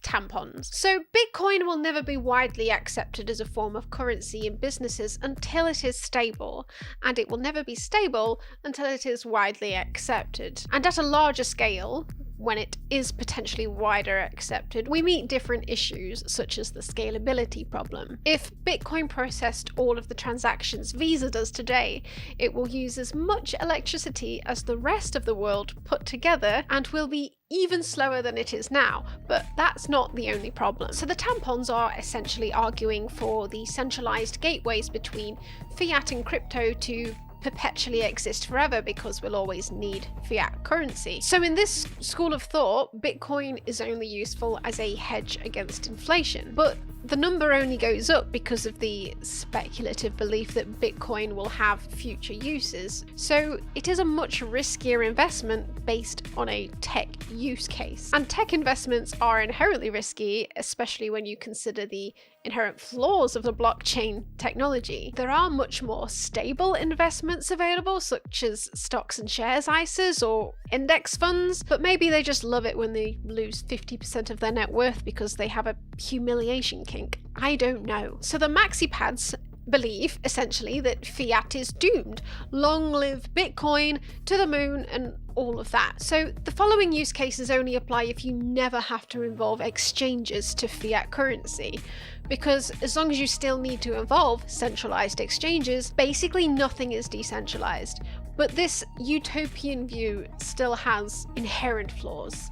tampons. So Bitcoin will never be widely accepted as a form of currency in businesses until it is stable, and it will never be stable until it is widely accepted. And at a larger scale, when it is potentially wider accepted, we meet different issues such as the scalability problem. If Bitcoin processed all of the transactions Visa does today, it will use as much electricity as the rest of the world put together and will be even slower than it is now, but that's not the only problem. So the tampons are essentially arguing for the centralized gateways between fiat and crypto to perpetually exist forever because we'll always need fiat currency. So in this school of thought, Bitcoin is only useful as a hedge against inflation. But the number only goes up because of the speculative belief that Bitcoin will have future uses. So it is a much riskier investment based on a tech use case. And tech investments are inherently risky, especially when you consider the inherent flaws of the blockchain technology. There are much more stable investments available, such as stocks and shares ISAs or index funds, but maybe they just love it when they lose 50% of their net worth because they have a humiliation kink. I don't know. So the MaxiPads believe, essentially, that fiat is doomed. Long live Bitcoin, to the moon, and all of that. So the following use cases only apply if you never have to involve exchanges to fiat currency. Because as long as you still need to involve centralized exchanges, basically nothing is decentralized. But this utopian view still has inherent flaws.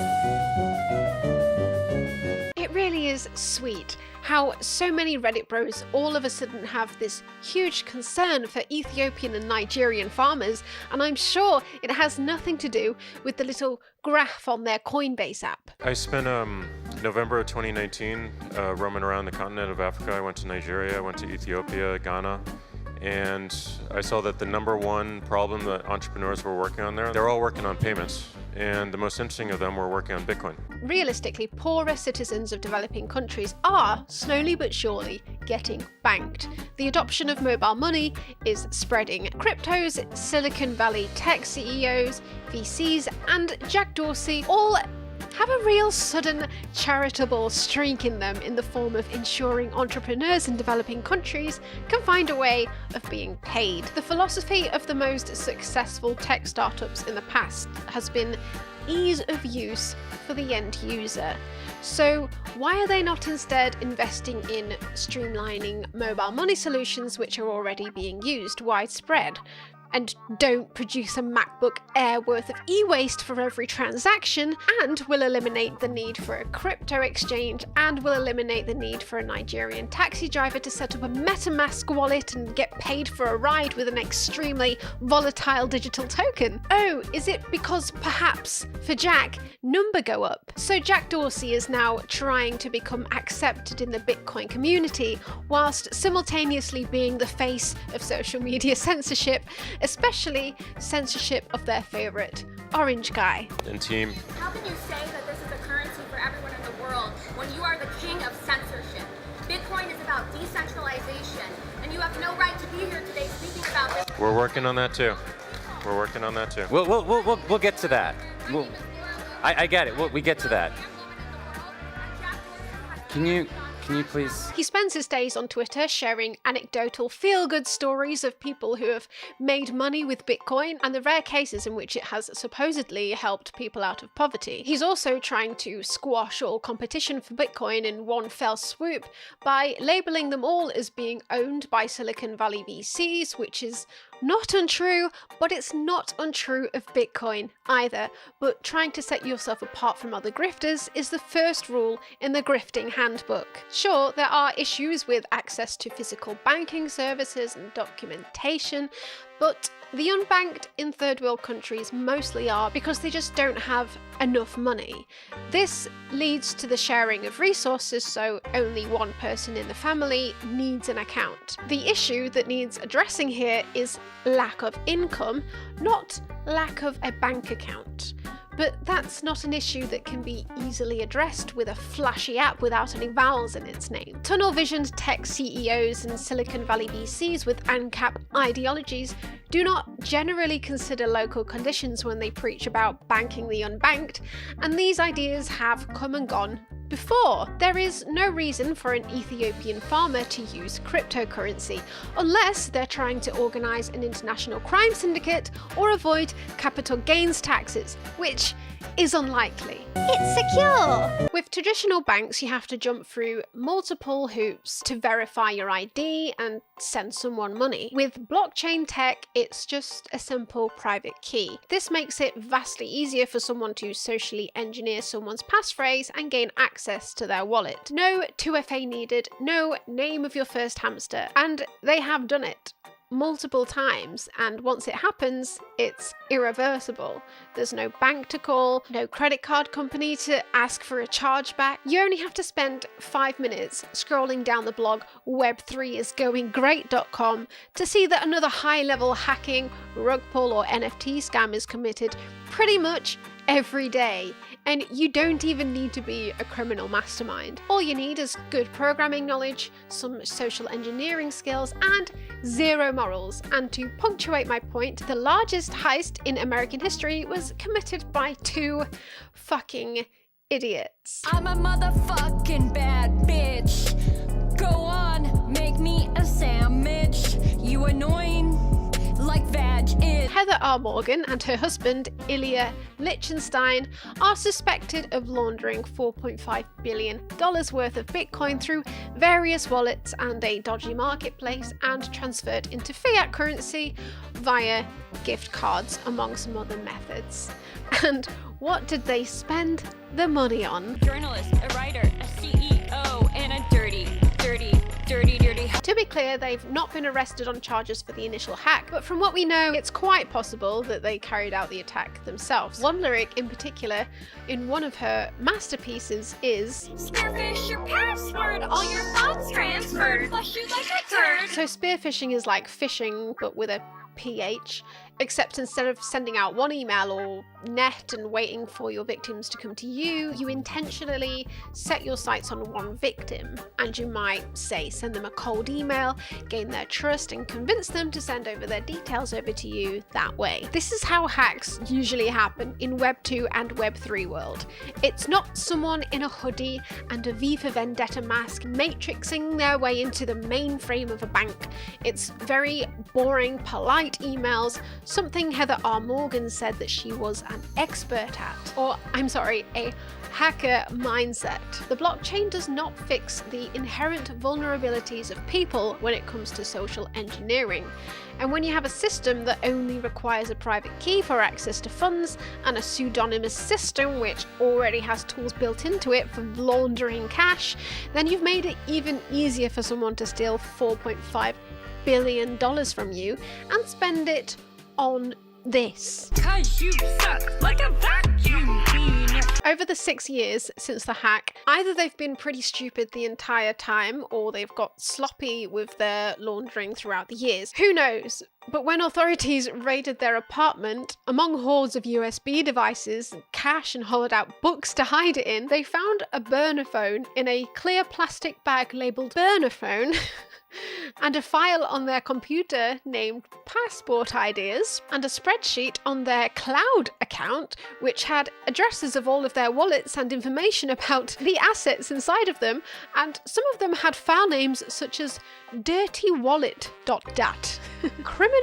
It really is sweet how so many Reddit bros all of a sudden have this huge concern for Ethiopian and Nigerian farmers, and I'm sure it has nothing to do with the little graph on their Coinbase app.
I spent November of 2019 roaming around the continent of Africa. I went to Nigeria, I went to Ethiopia, Ghana, and I saw that the number one problem that entrepreneurs were working on there, they're all working on payments, and the most interesting of them were working on Bitcoin.
Realistically, poorer citizens of developing countries are, slowly but surely, getting banked. The adoption of mobile money is spreading. Cryptos, Silicon Valley tech CEOs, VCs, and Jack Dorsey all have a real sudden charitable streak in them in the form of ensuring entrepreneurs in developing countries can find a way of being paid. The philosophy of the most successful tech startups in the past has been ease of use for the end user. So why are they not instead investing in streamlining mobile money solutions which are already being used widespread? And don't produce a MacBook Air worth of e-waste for every transaction, and will eliminate the need for a crypto exchange, and will eliminate the need for a Nigerian taxi driver to set up a MetaMask wallet and get paid for a ride with an extremely volatile digital token. Oh, is it because perhaps, for Jack, number go up? So Jack Dorsey is now trying to become accepted in the Bitcoin community, whilst simultaneously being the face of social media censorship, especially censorship of their favorite orange guy.
And team.
How can you say that this is a currency for everyone in the world when you are the king of censorship? Bitcoin is about decentralization, and you have no right to be here today speaking about this.
We're working on that too. We're working on that too.
We'll get to that. I get it. We get to that. Can you please?
He spends his days on Twitter sharing anecdotal feel-good stories of people who have made money with Bitcoin and the rare cases in which it has supposedly helped people out of poverty. He's also trying to squash all competition for Bitcoin in one fell swoop by labeling them all as being owned by Silicon Valley VCs, which is not untrue, but it's not untrue of Bitcoin either. But trying to set yourself apart from other grifters is the first rule in the grifting handbook. Sure, there are issues with access to physical banking services and documentation, but the unbanked in third world countries mostly are because they just don't have enough money. This leads to the sharing of resources, so only one person in the family needs an account. The issue that needs addressing here is lack of income, not lack of a bank account. But that's not an issue that can be easily addressed with a flashy app without any vowels in its name. Tunnel-visioned tech CEOs and Silicon Valley VCs with ANCAP ideologies do not generally consider local conditions when they preach about banking the unbanked, and these ideas have come and gone before. There is no reason for an Ethiopian farmer to use cryptocurrency, unless they're trying to organise an international crime syndicate or avoid capital gains taxes, which is unlikely. It's secure! With traditional banks, you have to jump through multiple hoops to verify your ID and send someone money. With blockchain tech, it's just a simple private key. This makes it vastly easier for someone to socially engineer someone's passphrase and gain access to their wallet. No 2FA needed, no name of your first hamster, and they have done it. multiple times, and once it happens, it's irreversible. There's no bank to call, no credit card company to ask for a chargeback. You only have to spend 5 minutes scrolling down the blog web3isgoinggreat.com to see that another high-level hacking, rug pull, or NFT scam is committed pretty much every day. And you don't even need to be a criminal mastermind. All you need is good programming knowledge, some social engineering skills, and zero morals. And to punctuate my point, the largest heist in American history was committed by 2 fucking idiots.
I'm a motherfucking bad bitch. Go on, make me a sandwich. You annoying like vag is.
Heather R. Morgan and her husband, Ilya Lichtenstein, are suspected of laundering $4.5 billion worth of Bitcoin through various wallets and a dodgy marketplace, and transferred into fiat currency via gift cards, among some other methods. And what did they spend the money on?
Journalist, a writer, a CEO, and a dirty.
To be clear, they've not been arrested on charges for the initial hack, but from what we know, it's quite possible that they carried out the attack themselves. One lyric in particular in one of her masterpieces is
Spearfish your password, all your thoughts transferred, flush you like a turd.
So spearphishing is like phishing, but with a PH, except instead of sending out one email or net and waiting for your victims to come to you, you intentionally set your sights on one victim, and you might, say, send them a cold email, gain their trust, and convince them to send over their details over to you that way. This is how hacks usually happen in Web 2 and Web 3 world. It's not someone in a hoodie and a V for Vendetta mask matrixing their way into the mainframe of a bank. It's very boring, polite emails, something Heather R. Morgan said that she was an expert at, or a hacker mindset. The blockchain does not fix the inherent vulnerabilities of people when it comes to social engineering. And when you have a system that only requires a private key for access to funds and a pseudonymous system which already has tools built into it for laundering cash, then you've made it even easier for someone to steal $4.5 billion from you and spend it on this.
'Cause you suck like a vacuum cleaner.
Over the 6 years since the hack, either they've been pretty stupid the entire time, or they've got sloppy with their laundering throughout the years. Who knows? But when authorities raided their apartment, among hordes of USB devices, cash, and hollowed out books to hide it in, they found a burner phone in a clear plastic bag labelled burner phone, and a file on their computer named Passport Ideas, and a spreadsheet on their cloud account which had addresses of all of their wallets and information about the assets inside of them, and some of them had file names such as dirtywallet.dat. Criminal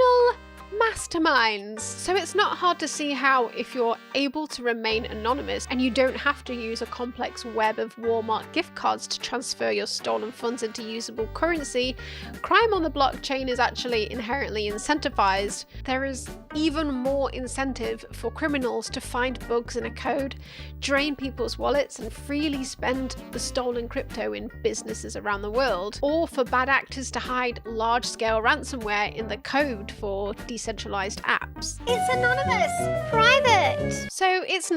masterminds. So it's not hard to see how, if you're able to remain anonymous and you don't have to use a complex web of Walmart gift cards to transfer your stolen funds into usable currency, crime on the blockchain is actually inherently incentivized. There is even more incentive for criminals to find bugs in a code, drain people's wallets, and freely spend the stolen crypto in businesses around the world, or for bad actors to hide large-scale ransomware in the code for decentralized apps.
It's anonymous, private.
So it's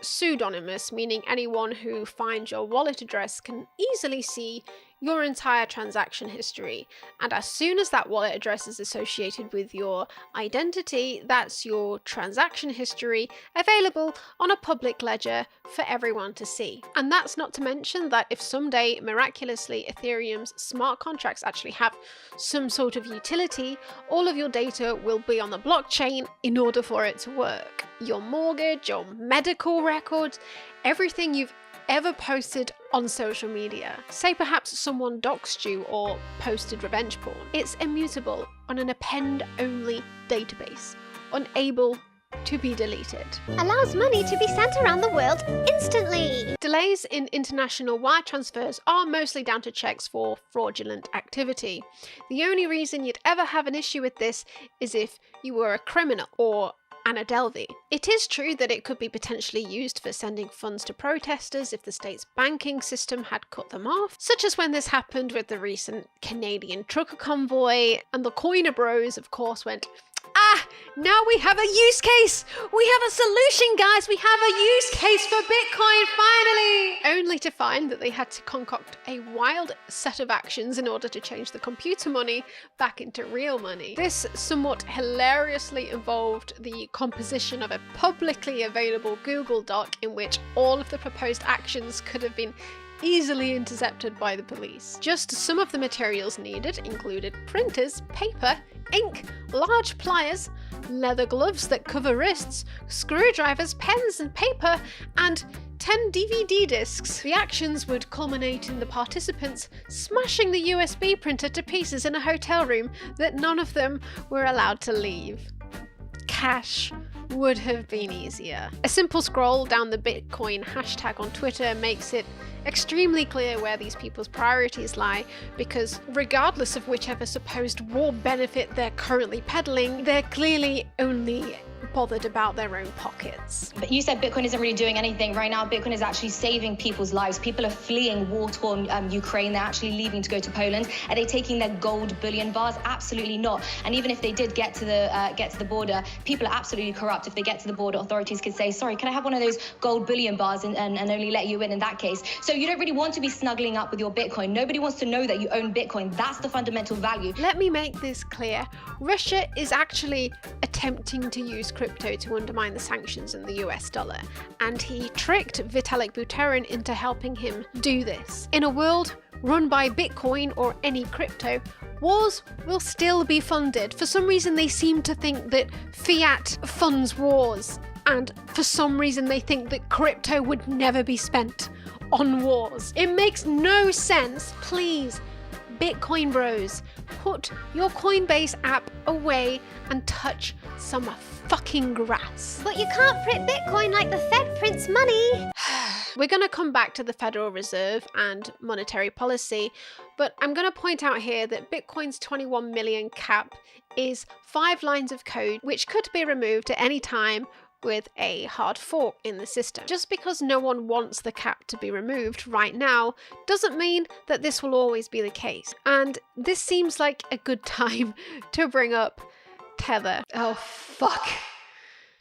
pseudonymous, meaning anyone who finds your wallet address can easily see your entire transaction history, and as soon as that wallet address is associated with your identity, that's your transaction history available on a public ledger for everyone to see. And that's not to mention that if someday miraculously Ethereum's smart contracts actually have some sort of utility, all of your data will be on the blockchain in order for it to work. Your mortgage, your medical records, everything you've ever posted on social media. Say perhaps someone doxed you or posted revenge porn. It's immutable on an append-only database, unable to be deleted.
Allows money to be sent around the world instantly.
Delays in international wire transfers are mostly down to checks for fraudulent activity. The only reason you'd ever have an issue with this is if you were a criminal or Anna Delvey. It is true that it could be potentially used for sending funds to protesters if the state's banking system had cut them off, such as when this happened with the recent Canadian trucker convoy, and the Coiner Bros, of course, went, now we have a use case! We have a solution, guys! We have a use case for Bitcoin, finally! Only to find that they had to concoct a wild set of actions in order to change the computer money back into real money. This somewhat hilariously involved the composition of a publicly available Google Doc in which all of the proposed actions could have been easily intercepted by the police. Just some of the materials needed included printers, paper, ink, large pliers, leather gloves that cover wrists, screwdrivers, pens and paper, and 10 DVD discs. The actions would culminate in the participants smashing the USB printer to pieces in a hotel room that none of them were allowed to leave. Cash would have been easier. A simple scroll down the Bitcoin hashtag on Twitter makes it extremely clear where these people's priorities lie, because regardless of whichever supposed war benefit they're currently peddling, they're clearly only bothered about their own pockets.
But you said Bitcoin isn't really doing anything. Right now, Bitcoin is actually saving people's lives. People are fleeing war-torn Ukraine. They're actually leaving to go to Poland. Are they taking their gold bullion bars? Absolutely not. And even if they did get to the border, people are absolutely corrupt. If they get to the border, authorities could say, sorry, can I have one of those gold bullion bars and only let you in that case. So you don't really want to be snuggling up with your Bitcoin. Nobody wants to know that you own Bitcoin. That's the fundamental value.
Let me make this clear. Russia is actually attempting to use crypto to undermine the sanctions in the US dollar, and he tricked Vitalik Buterin into helping him do this. In a world run by Bitcoin or any crypto, wars will still be funded. For some reason they seem to think that fiat funds wars, and for some reason they think that crypto would never be spent on wars. It makes no sense. Please, Bitcoin bros, put your Coinbase app away and touch some fucking grass.
But you can't print Bitcoin like the Fed prints money.
We're going to come back to the Federal Reserve and monetary policy, but I'm going to point out here that Bitcoin's 21 million cap is 5 lines of code which could be removed at any time with a hard fork in the system. Just because no one wants the cap to be removed right now doesn't mean that this will always be the case. And this seems like a good time to bring up Tether. Oh fuck.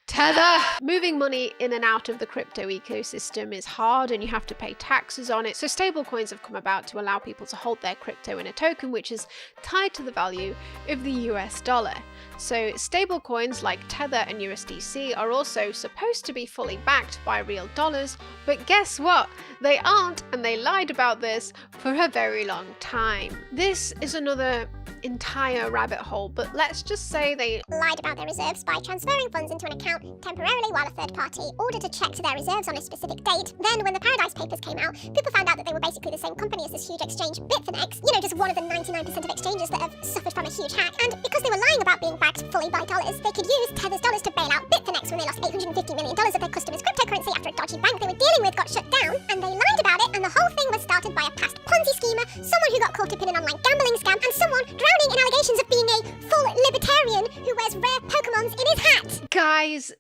Tether! Moving money in and out of the crypto ecosystem is hard and you have to pay taxes on it, so stablecoins have come about to allow people to hold their crypto in a token which is tied to the value of the US dollar. So stablecoins like Tether and USDC are also supposed to be fully backed by real dollars, but guess what? They aren't, and they lied about this for a very long time. This is another entire rabbit hole, but let's just say they
lied about their reserves by transferring funds into an account temporarily while a third party ordered a check to their reserves on a specific date. Then when the Paradise Papers came out, people found out that they were basically the same company as this huge exchange Bitfinex, you know, just one of the 99% of exchanges that have suffered from a huge hack. And because they were lying about being backed fully by dollars, they could use Tether's dollars to bail out Bitfinex when they lost $850 million of their customers' cryptocurrency after a dodgy bank they were dealing with got shut down. And they lied about it, and the whole thing was started by a past Ponzi schemer, someone who got caught up in an online gambling scam, and someone drowning in allegations of being a full libertarian who wears rare Pokemons in his hat.
Guys,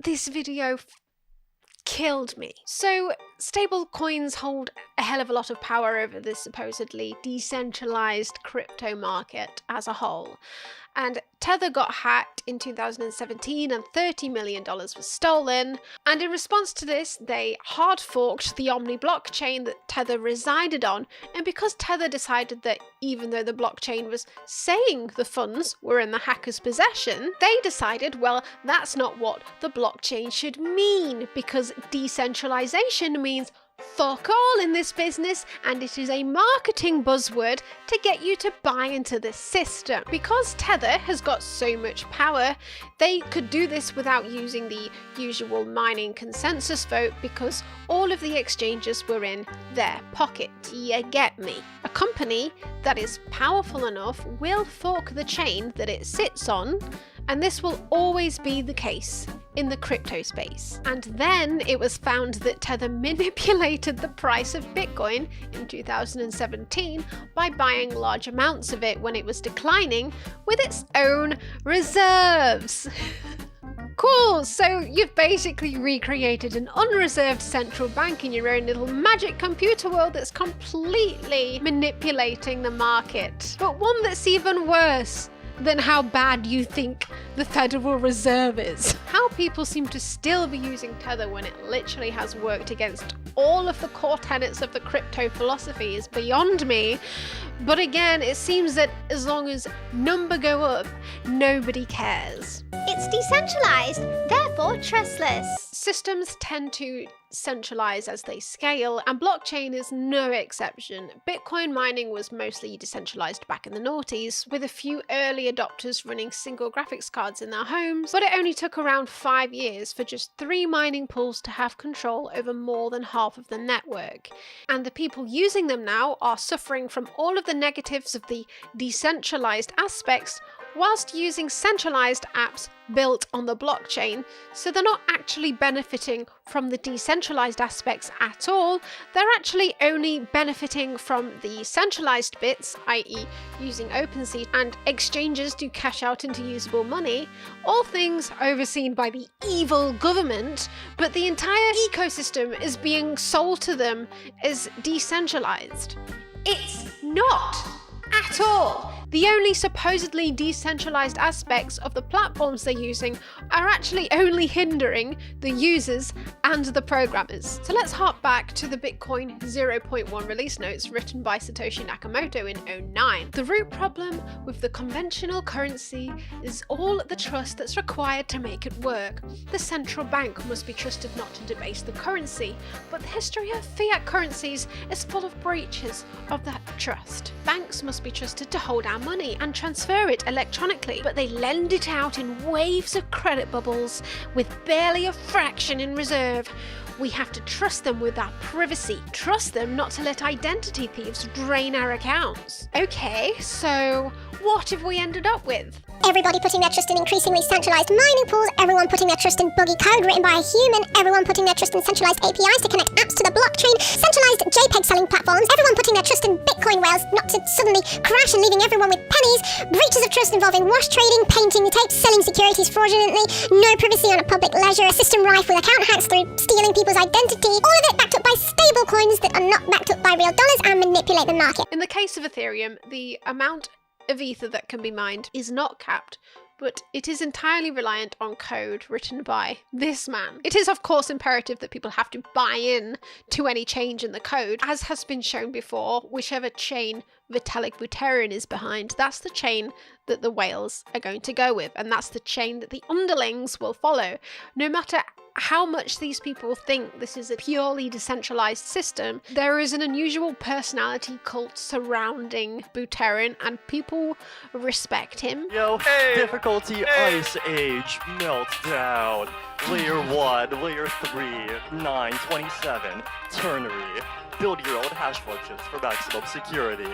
this video killed me. So stable coins hold a hell of a lot of power over the supposedly decentralized crypto market as a whole. And Tether got hacked in 2017 and $30 million was stolen. And in response to this, they hard forked the Omni blockchain that Tether resided on. And because Tether decided that even though the blockchain was saying the funds were in the hacker's possession, they decided, well, that's not what the blockchain should mean, because decentralization means fuck all in this business, and it is a marketing buzzword to get you to buy into this system. Because Tether has got so much power, they could do this without using the usual mining consensus vote, because all of the exchanges were in their pocket. You get me? A company that is powerful enough will fork the chain that it sits on, and this will always be the case in the crypto space. And then it was found that Tether manipulated the price of Bitcoin in 2017 by buying large amounts of it when it was declining with its own reserves. Cool, so you've basically recreated an unreserved central bank in your own little magic computer world that's completely manipulating the market. But one that's even worse than how bad you think the Federal Reserve is. How people seem to still be using Tether when it literally has worked against all of the core tenets of the crypto philosophy is beyond me. But again, it seems that as long as number go up, nobody cares.
It's decentralized, therefore trustless.
Systems tend to centralize as they scale, and blockchain is no exception. Bitcoin mining was mostly decentralized back in the noughties, with a few early adopters running single graphics cards in their homes, but it only took around 5 years for just 3 mining pools to have control over more than half of the network. And the people using them now are suffering from all of the negatives of the decentralized aspects, whilst using centralized apps built on the blockchain, so they're not actually benefiting from the decentralized aspects at all. They're actually only benefiting from the centralized bits, i.e. using OpenSea and exchanges to cash out into usable money, all things overseen by the evil government, but the entire ecosystem is being sold to them as decentralized. It's not at all. The only supposedly decentralized aspects of the platforms they're using are actually only hindering the users and the programmers. So let's hop back to the Bitcoin 0.1 release notes written by Satoshi Nakamoto in 2009. The root problem with the conventional currency is all the trust that's required to make it work. The central bank must be trusted not to debase the currency, but the history of fiat currencies is full of breaches of that trust. Banks must be trusted to hold our money and transfer it electronically, but they lend it out in waves of credit bubbles with barely a fraction in reserve. We have to trust them with our privacy, trust them not to let identity thieves drain our accounts. Okay, so what have we ended up with?
Everybody putting their trust in increasingly centralized mining pools, everyone putting their trust in buggy code written by a human, everyone putting their trust in centralized APIs to connect apps to the blockchain, centralized JPEG selling platforms, everyone putting their trust in Bitcoin whales not to suddenly crash and leaving everyone with pennies, breaches of trust involving wash trading, painting the tapes, selling securities fraudulently, no privacy on a public ledger, a system rife with account hacks through stealing people's identity, all of it backed up by stable coins that are not backed up by real dollars and manipulate the market.
In the case of Ethereum, the amount of ether that can be mined is not capped, but it is entirely reliant on code written by this man. It is of course imperative that people have to buy in to any change in the code. As has been shown before, whichever chain Vitalik Buterin is behind, that's the chain that the whales are going to go with, and that's the chain that the underlings will follow. No matter how much these people think this is a purely decentralized system, there is an unusual personality cult surrounding Buterin, and people respect him.
Yo, difficulty Ice Age meltdown. Layer 1, Layer 3, 927, ternary. Build your own hash functions for maximum security.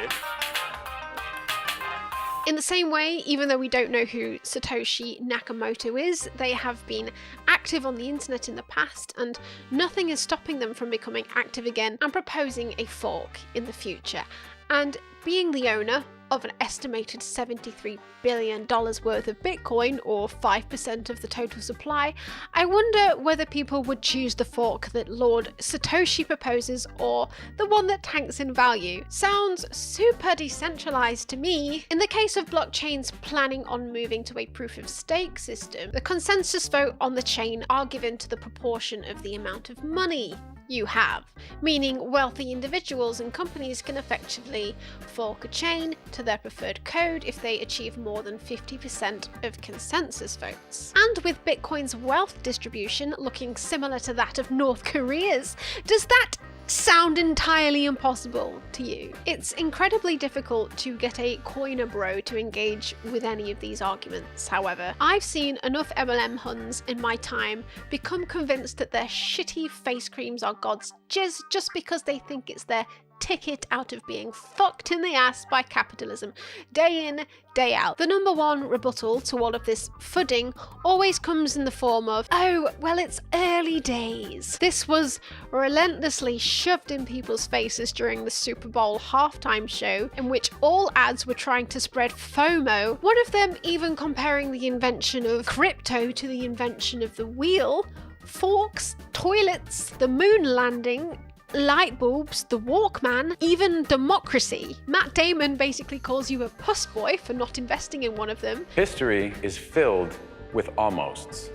In the same way, even though we don't know who Satoshi Nakamoto is, they have been active on the internet in the past, and nothing is stopping them from becoming active again and proposing a fork in the future. And being the owner of an estimated $73 billion worth of Bitcoin, or 5% of the total supply, I wonder whether people would choose the fork that Lord Satoshi proposes or the one that tanks in value. Sounds super decentralized to me. In the case of blockchains planning on moving to a proof of stake system, the consensus vote on the chain are given to the proportion of the amount of money you have, meaning wealthy individuals and companies can effectively fork a chain to their preferred code if they achieve more than 50% of consensus votes. And with Bitcoin's wealth distribution looking similar to that of North Korea's, does that sound entirely impossible to you? It's incredibly difficult to get a coiner bro to engage with any of these arguments. However, I've seen enough MLM huns in my time become convinced that their shitty face creams are God's jizz just because they think it's their ticket out of being fucked in the ass by capitalism, day in, day out. The number one rebuttal to all of this fudding always comes in the form of, oh, well, it's early days. This was relentlessly shoved in people's faces during the Super Bowl halftime show, in which all ads were trying to spread FOMO, one of them even comparing the invention of crypto to the invention of the wheel, forks, toilets, the moon landing, light bulbs, the Walkman, even democracy. Matt Damon basically calls you a puss boy for not investing in one of them.
History is filled with almosts,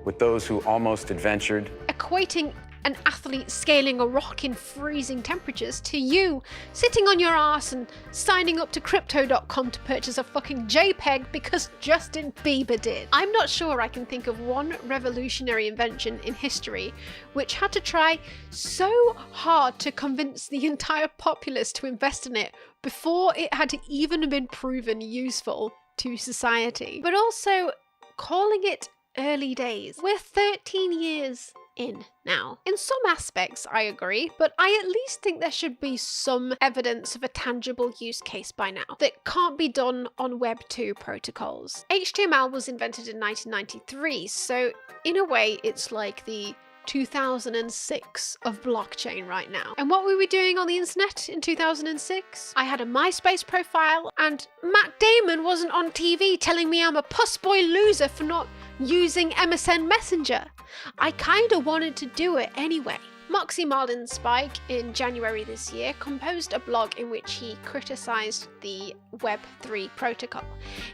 with those who almost adventured.
Equating an athlete scaling a rock in freezing temperatures to you sitting on your ass and signing up to Crypto.com to purchase a fucking JPEG because Justin Bieber did. I'm not sure I can think of one revolutionary invention in history which had to try so hard to convince the entire populace to invest in it before it had even been proven useful to society. But also calling it early days. We're 13 years in now. In some aspects, I agree, but I at least think there should be some evidence of a tangible use case by now that can't be done on Web 2 protocols. HTML was invented in 1993, so in a way it's like the 2006 of blockchain right now. And what were we doing on the internet in 2006? I had a MySpace profile and Matt Damon wasn't on TV telling me I'm a puss boy loser for not using MSN Messenger. I kinda wanted to do it anyway. Moxie Marlinspike in January this year composed a blog in which he criticised the Web3 protocol.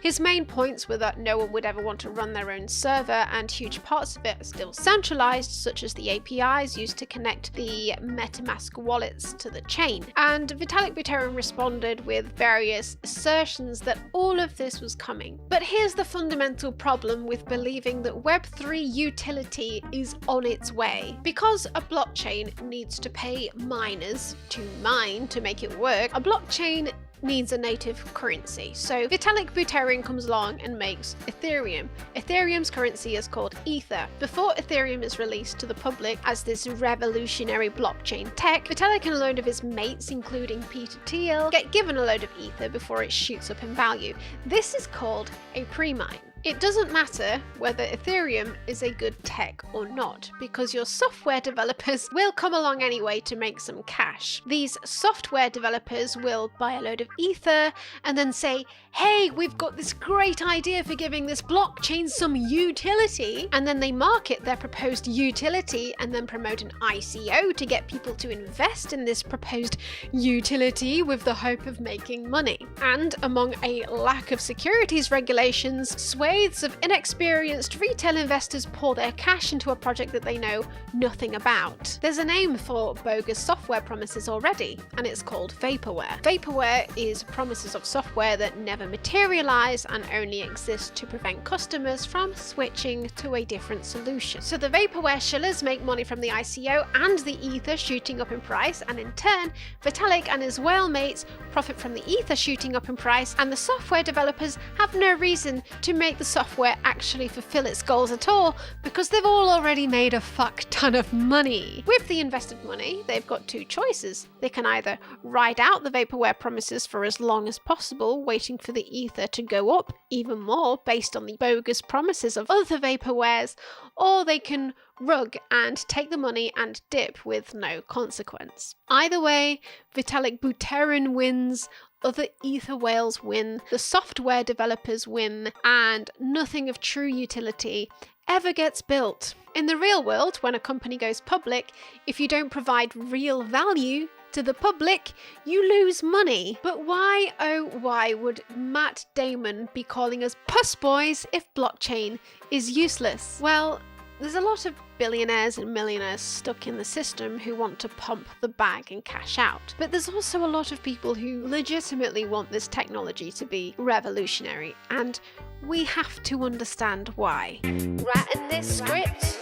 His main points were that no one would ever want to run their own server and huge parts of it are still centralised, such as the APIs used to connect the MetaMask wallets to the chain. And Vitalik Buterin responded with various assertions that all of this was coming. But here's the fundamental problem with believing that Web3 utility is on its way. Because a blockchain needs to pay miners to mine to make it work, a blockchain needs a native currency. So Vitalik Buterin comes along and makes Ethereum. Ethereum's currency is called Ether. Before Ethereum is released to the public as this revolutionary blockchain tech, Vitalik and a load of his mates, including Peter Thiel, get given a load of Ether before it shoots up in value. This is called a pre-mine. It doesn't matter whether Ethereum is a good tech or not, because your software developers will come along anyway to make some cash. These software developers will buy a load of Ether and then say, hey, we've got this great idea for giving this blockchain some utility, and then they market their proposed utility and then promote an ICO to get people to invest in this proposed utility with the hope of making money. And among a lack of securities regulations, swathes of inexperienced retail investors pour their cash into a project that they know nothing about. There's a name for bogus software promises already, and it's called vaporware. Vaporware is promises of software that never materialize and only exist to prevent customers from switching to a different solution. So the vaporware shillers make money from the ICO and the Ether shooting up in price, and in turn, Vitalik and his whale mates profit from the Ether shooting up in price, and the software developers have no reason to make the software actually fulfill its goals at all, because they've all already made a fuck ton of money. With the invested money, they've got two choices. They can either ride out the vaporware promises for as long as possible, waiting for the Ether to go up even more based on the bogus promises of other vaporwares, or they can rug and take the money and dip with no consequence. Either way, Vitalik Buterin wins, other Ether whales win, the software developers win, and nothing of true utility ever gets built. In the real world, when a company goes public, if you don't provide real value to the public, you lose money. But why, oh why, would Matt Damon be calling us puss boys if blockchain is useless? Well, there's a lot of billionaires and millionaires stuck in the system who want to pump the bag and cash out. But there's also a lot of people who legitimately want this technology to be revolutionary, and we have to understand why.
Writing this script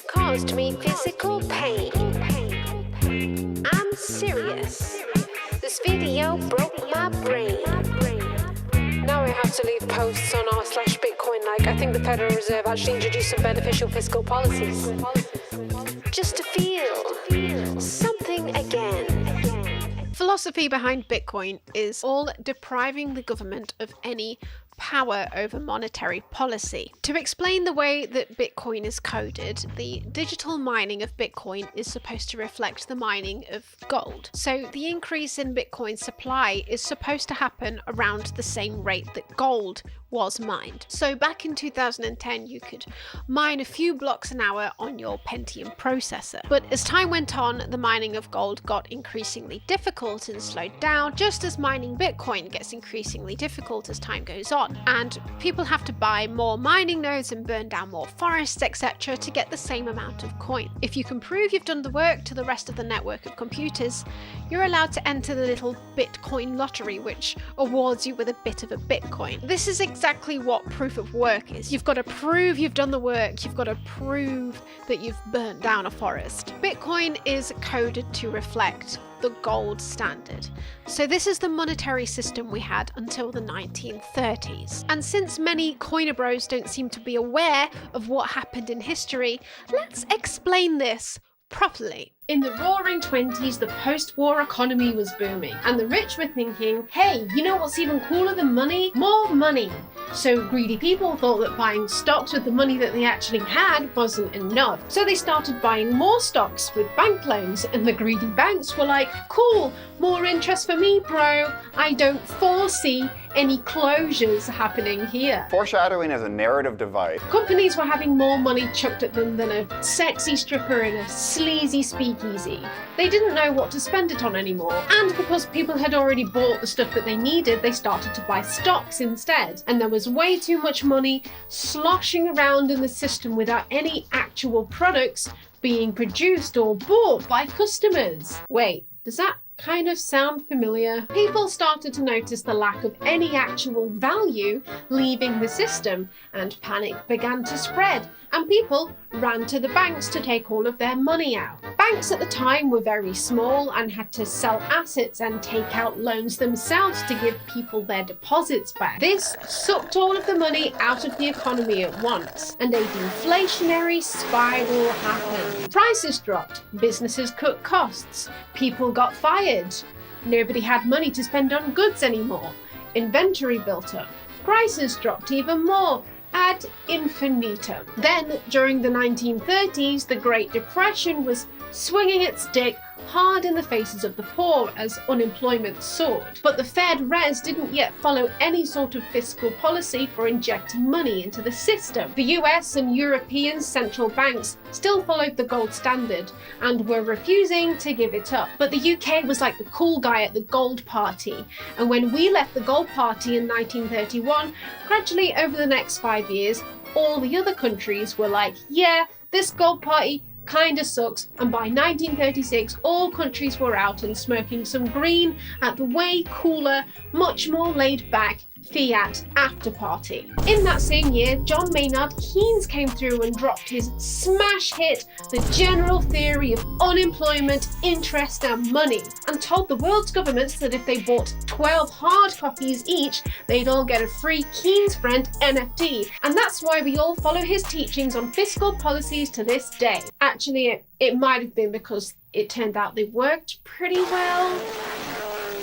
caused me physical pain. I'm serious. This video broke my brain. Now I have to leave posts on r/Bitcoin like I think the Federal Reserve actually introduced some beneficial fiscal policies. Just to feel something again.
philosophy behind Bitcoin is all depriving the government of any power over monetary policy. To explain the way that Bitcoin is coded, the digital mining of Bitcoin is supposed to reflect the mining of gold. So the increase in Bitcoin supply is supposed to happen around the same rate that gold was mined. So back in 2010, you could mine a few blocks an hour on your Pentium processor. But as time went on, the mining of gold got increasingly difficult and slowed down, just as mining Bitcoin gets increasingly difficult as time goes on. And people have to buy more mining nodes and burn down more forests, etc. to get the same amount of coin. If you can prove you've done the work to the rest of the network of computers, you're allowed to enter the little Bitcoin lottery, which awards you with a bit of a Bitcoin. This is exactly what proof of work is. You've got to prove you've done the work, you've got to prove that you've burnt down a forest. Bitcoin is coded to reflect the gold standard. So this is the monetary system we had until the 1930s. And since many coiner bros don't seem to be aware of what happened in history, let's explain this properly.
In the roaring 20s, the post-war economy was booming, and the rich were thinking, hey, you know what's even cooler than money? More money! So greedy people thought that buying stocks with the money that they actually had wasn't enough. So they started buying more stocks with bank loans, and the greedy banks were like, cool, more interest for me, bro. I don't foresee any closures happening here.
Foreshadowing is a narrative device.
Companies were having more money chucked at them than a sexy stripper in a sleazy speakeasy. They didn't know what to spend it on anymore, and because people had already bought the stuff that they needed, they started to buy stocks instead. And there was way too much money sloshing around in the system without any actual products being produced or bought by customers. Wait, does that kind of sound familiar? People started to notice the lack of any actual value leaving the system, and panic began to spread, and people ran to the banks to take all of their money out. Banks at the time were very small and had to sell assets and take out loans themselves to give people their deposits back. This sucked all of the money out of the economy at once, and a deflationary spiral happened. Prices dropped, businesses cut costs, people got fired, nobody had money to spend on goods anymore, inventory built up, prices dropped even more, ad infinitum. Then, during the 1930s, the Great Depression was swinging its dick hard in the faces of the poor as unemployment soared. But the Fed Res didn't yet follow any sort of fiscal policy for injecting money into the system. The US and European central banks still followed the gold standard and were refusing to give it up. But the UK was like the cool guy at the gold party, and when we left the gold party in 1931, gradually over the next 5 years, all the other countries were like, yeah, this gold party kinda sucks, and by 1936 all countries were out and smoking some green at the way cooler, much more laid back Fiat after party. In that same year, John Maynard Keynes came through and dropped his smash hit, The General Theory of Unemployment, Interest and Money, and told the world's governments that if they bought 12 hard copies each, they'd all get a free Keynes Friend NFT. And that's why we all follow his teachings on fiscal policies to this day. Actually, it might have been because it turned out they worked pretty well.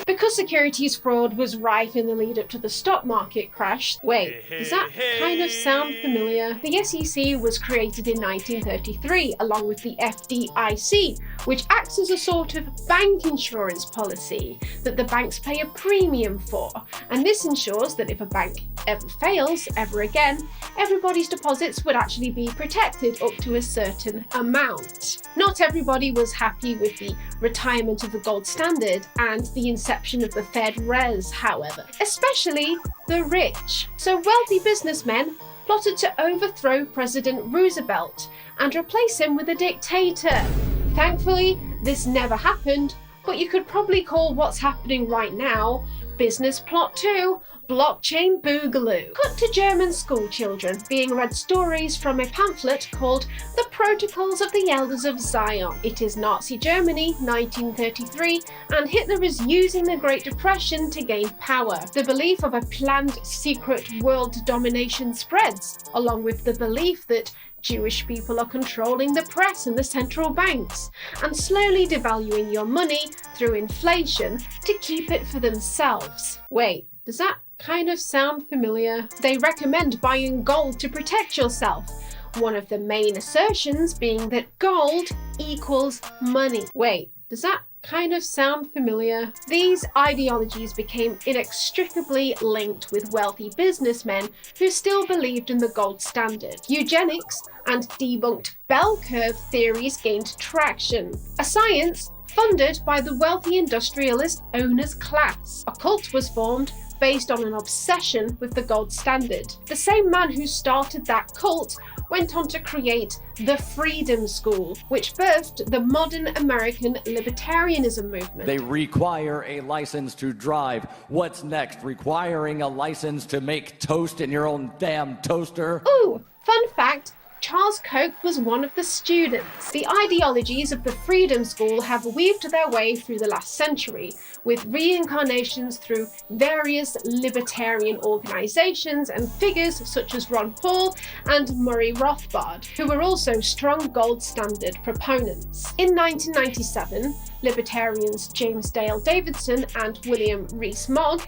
Because securities fraud was rife in the lead up to the stock market crash. Wait, does that kind of sound familiar? The SEC was created in 1933 along with the FDIC, which acts as a sort of bank insurance policy that the banks pay a premium for. And this ensures that if a bank ever fails ever again, everybody's deposits would actually be protected up to a certain amount. Not everybody was happy with the retirement of the gold standard and the inception of the Fed Res, however, especially the rich. So wealthy businessmen plotted to overthrow President Roosevelt and replace him with a dictator. Thankfully, this never happened, but you could probably call what's happening right now Business Plot 2, Blockchain Boogaloo. Cut to German school children being read stories from a pamphlet called The Protocols of the Elders of Zion. It is Nazi Germany, 1933, and Hitler is using the Great Depression to gain power. The belief of a planned secret world domination spreads, along with the belief that Jewish people are controlling the press and the central banks, and slowly devaluing your money through inflation to keep it for themselves. Wait, does that kind of sound familiar? They recommend buying gold to protect yourself. One of the main assertions being that gold equals money. Wait, does that kind of sound familiar? These ideologies became inextricably linked with wealthy businessmen who still believed in the gold standard. Eugenics and debunked bell curve theories gained traction, a science funded by the wealthy industrialist owners class. A cult was formed based on an obsession with the gold standard. The same man who started that cult went on to create the Freedom School, which birthed the modern American libertarianism movement.
They require a license to drive. What's next? Requiring a license to make toast in your own damn toaster?
Ooh, fun fact, Charles Koch was one of the students. The ideologies of the Freedom School have weaved their way through the last century, with reincarnations through various libertarian organizations and figures such as Ron Paul and Murray Rothbard, who were also strong gold standard proponents. In 1997, libertarians James Dale Davidson and William Rees-Mogg,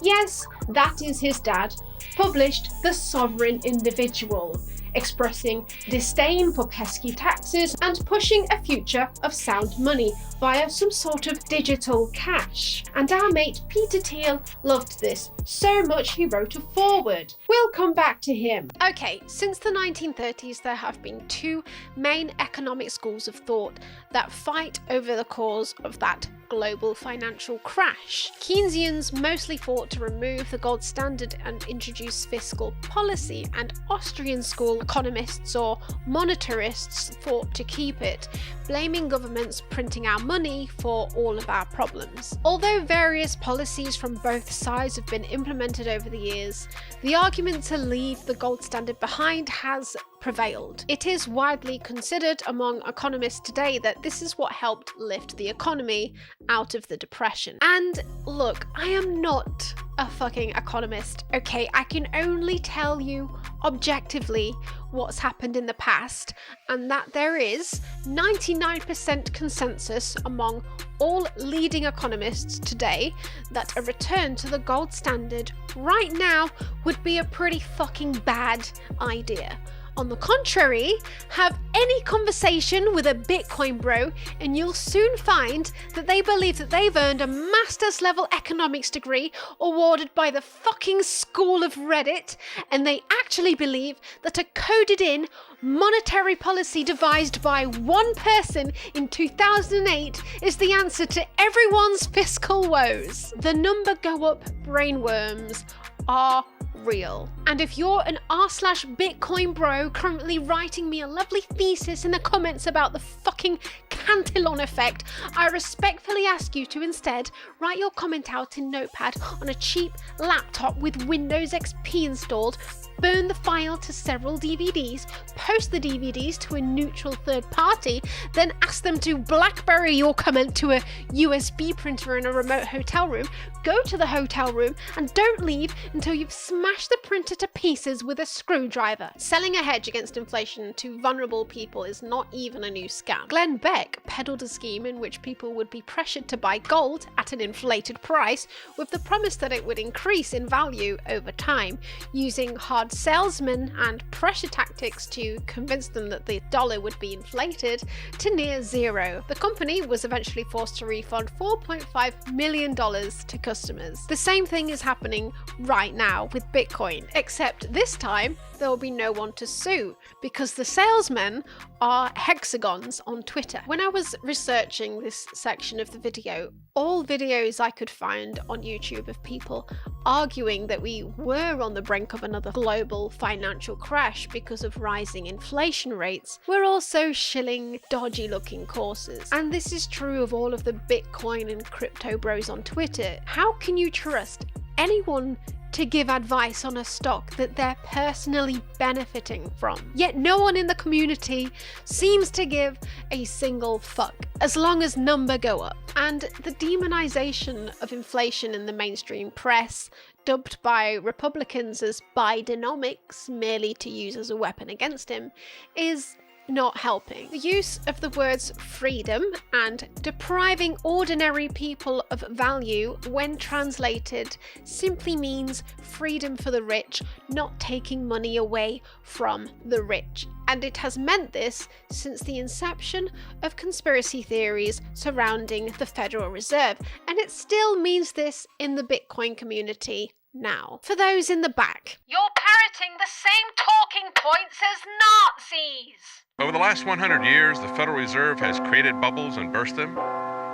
yes, that is his dad, published The Sovereign Individual, expressing disdain for pesky taxes and pushing a future of sound money via some sort of digital cash. And our mate Peter Thiel loved this so much he wrote a foreword. We'll come back to him.
Okay, since the 1930s there have been two main economic schools of thought that fight over the cause of that global financial crash. Keynesians mostly fought to remove the gold standard and introduce fiscal policy, and Austrian school economists or monetarists fought to keep it, blaming governments printing our money for all of our problems. Although various policies from both sides have been implemented over the years, the argument to leave the gold standard behind has prevailed. It is widely considered among economists today that this is what helped lift the economy out of the depression. And look, I am not a fucking economist, okay? I can only tell you objectively what's happened in the past, and that there is 99% consensus among all leading economists today that a return to the gold standard right now would be a pretty fucking bad idea. On the contrary, have any conversation with a Bitcoin bro and you'll soon find that they believe that they've earned a master's level economics degree awarded by the fucking school of Reddit, and they actually believe that a coded in monetary policy devised by one person in 2008 is the answer to everyone's fiscal woes. The number go up brainworms are real. And if you're an r/Bitcoin bro currently writing me a lovely thesis in the comments about the fucking Cantillon effect, I respectfully ask you to instead write your comment out in Notepad on a cheap laptop with Windows XP installed, burn the file to several DVDs, post the DVDs to a neutral third party, then ask them to BlackBerry your comment to a USB printer in a remote hotel room, go to the hotel room and don't leave until you've smashed the printer to pieces with a screwdriver. Selling a hedge against inflation to vulnerable people is not even a new scam. Glenn Beck peddled a scheme in which people would be pressured to buy gold at an inflated price with the promise that it would increase in value over time, using hard salesmen and pressure tactics to convince them that the dollar would be inflated to near zero. The company was eventually forced to refund $4.5 million to customers. The same thing is happening right now with Bitcoin, except this time there will be no one to sue because the salesmen are hexagons on Twitter. When I was researching this section of the video, all videos I could find on YouTube of people arguing that we were on the brink of another global financial crash because of rising inflation rates were also shilling dodgy looking courses. And this is true of all of the Bitcoin and crypto bros on Twitter. How can you trust anyone to give advice on a stock that they're personally benefiting from. Yet no one in the community seems to give a single fuck, as long as numbers go up. And the demonization of inflation in the mainstream press, dubbed by Republicans as Bidenomics, merely to use as a weapon against him, is not helping. The use of the words freedom and depriving ordinary people of value when translated simply means freedom for the rich, not taking money away from the rich. And it has meant this since the inception of conspiracy theories surrounding the Federal Reserve, and it still means this in the Bitcoin community now. For those in the back,
you're parroting the same talking points as Nazis!
Over the last 100 years, the Federal Reserve has created bubbles and burst them,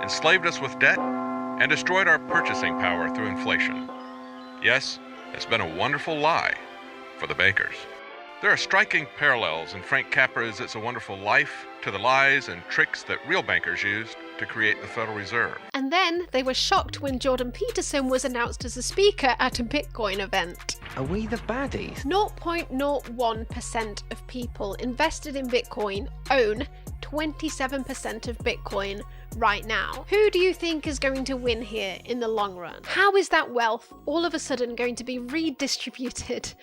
enslaved us with debt, and destroyed our purchasing power through inflation. Yes, it's been a wonderful lie for the bankers. There are striking parallels in Frank Capra's It's a Wonderful Life to the lies and tricks that real bankers used to create the Federal Reserve.
And then they were shocked when Jordan Peterson was announced as a speaker at a Bitcoin event.
Are we the baddies?
0.01% of people invested in Bitcoin own 27% of Bitcoin right now. Who do you think is going to win here in the long run? How is that wealth all of a sudden going to be redistributed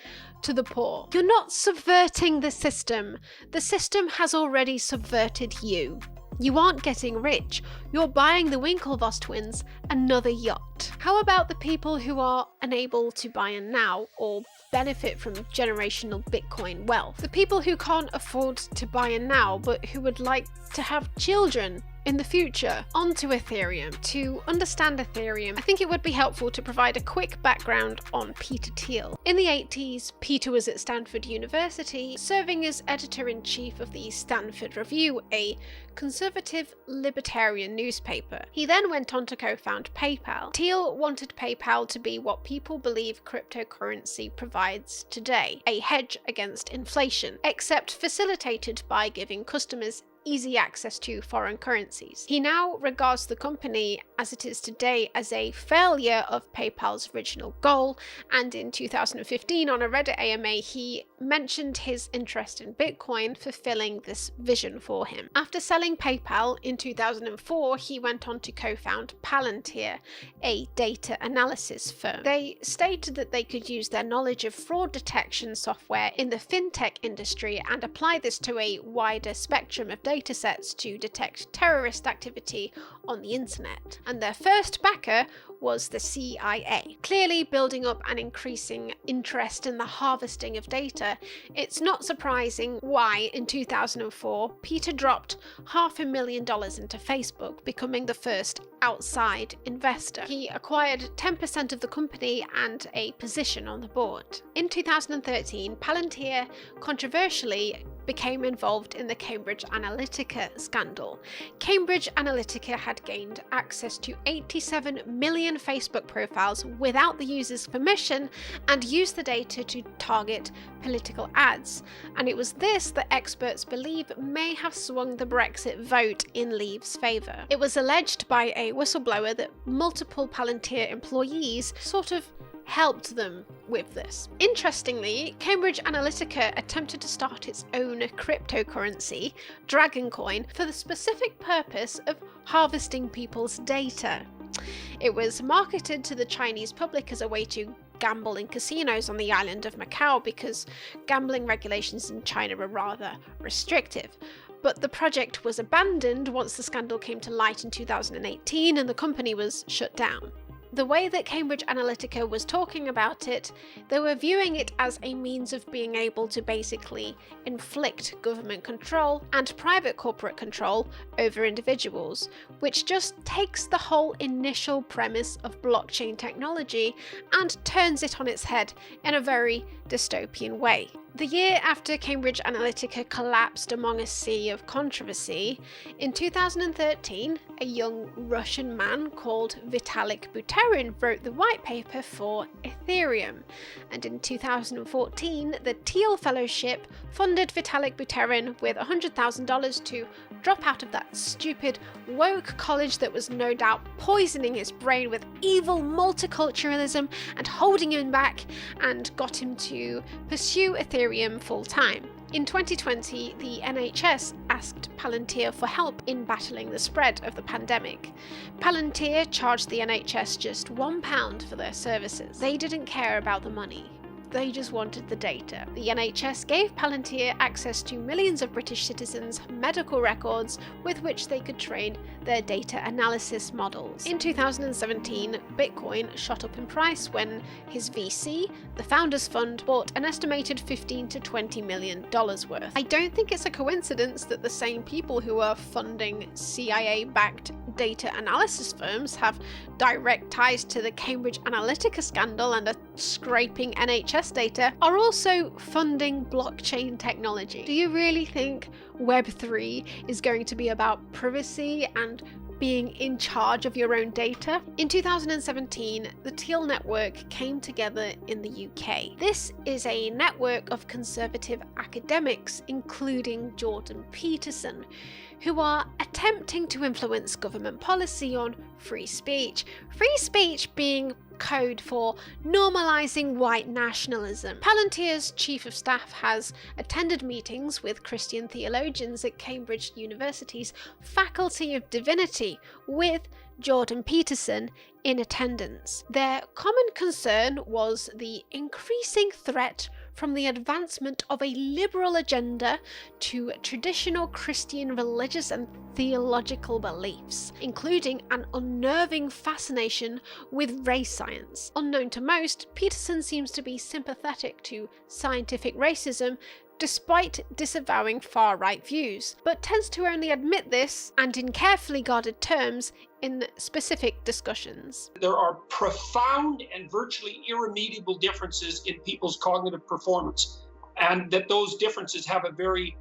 to the poor? You're not subverting the system. The system has already subverted you. You aren't getting rich, you're buying the Winklevoss twins another yacht. How about the people who are unable to buy a now or benefit from generational Bitcoin wealth? The people who can't afford to buy a now but who would like to have children in the future. Onto Ethereum. To understand Ethereum, I think it would be helpful to provide a quick background on Peter Thiel. In the 80s, Peter was at Stanford University, serving as editor-in-chief of the Stanford Review, a conservative libertarian newspaper. He then went on to co-found PayPal. Thiel wanted PayPal to be what people believe cryptocurrency provides today, a hedge against inflation, except facilitated by giving customers easy access to foreign currencies. He now regards the company as it is today as a failure of PayPal's original goal, and in 2015 on a Reddit AMA he mentioned his interest in Bitcoin fulfilling this vision for him. After selling PayPal in 2004, he went on to co-found Palantir, a data analysis firm. They stated that they could use their knowledge of fraud detection software in the fintech industry and apply this to a wider spectrum of datasets to detect terrorist activity on the internet. And their first backer was the CIA. Clearly building up an increasing interest in the harvesting of data, it's not surprising why in 2004 Peter dropped $500,000 into Facebook, becoming the first outside investor. He acquired 10% of the company and a position on the board. In 2013, Palantir controversially became involved in the Cambridge Analytica scandal. Cambridge Analytica had gained access to 87 million Facebook profiles without the user's permission and used the data to target political ads. And it was this that experts believe may have swung the Brexit vote in Leave's favour. It was alleged by a whistleblower that multiple Palantir employees sort of helped them with this. Interestingly, Cambridge Analytica attempted to start its own cryptocurrency, Dragoncoin, for the specific purpose of harvesting people's data. It was marketed to the Chinese public as a way to gamble in casinos on the island of Macau because gambling regulations in China were rather restrictive. But the project was abandoned once the scandal came to light in 2018 and the company was shut down. The way that Cambridge Analytica was talking about it, they were viewing it as a means of being able to basically inflict government control and private corporate control over individuals, which just takes the whole initial premise of blockchain technology and turns it on its head in a very dystopian way. The year after Cambridge Analytica collapsed among a sea of controversy, in 2013, a young Russian man called Vitalik Buterin wrote the white paper for Ethereum, and in 2014, the Thiel Fellowship funded Vitalik Buterin with $100,000 to drop out of that stupid, woke college that was no doubt poisoning his brain with evil multiculturalism and holding him back, and got him to pursue Ethereum full-time. In 2020, the NHS asked Palantir for help in battling the spread of the pandemic. Palantir charged the NHS just £1 for their services. They didn't care about the money. They just wanted the data. The NHS gave Palantir access to millions of British citizens' medical records with which they could train their data analysis models. In 2017, Bitcoin shot up in price when his VC, the Founders Fund, bought an estimated $15 to $20 million worth. I don't think it's a coincidence that the same people who are funding CIA-backed data analysis firms have direct ties to the Cambridge Analytica scandal and are scraping NHS data, are also funding blockchain technology. Do you really think Web3 is going to be about privacy and being in charge of your own data? In 2017, the Thiel network came together in the UK. This is a network of conservative academics, including Jordan Peterson, who are attempting to influence government policy on free speech. Free speech being code for normalizing white nationalism. Palantir's chief of staff has attended meetings with Christian theologians at Cambridge University's Faculty of Divinity, with Jordan Peterson in attendance. Their common concern was the increasing threat from the advancement of a liberal agenda to traditional Christian religious and theological beliefs, including an unnerving fascination with race science. Unknown to most, Peterson seems to be sympathetic to scientific racism, despite disavowing far-right views, but tends to only admit this, and in carefully guarded terms, in specific discussions.
There are profound and virtually irremediable differences in people's cognitive performance, and that those differences have a very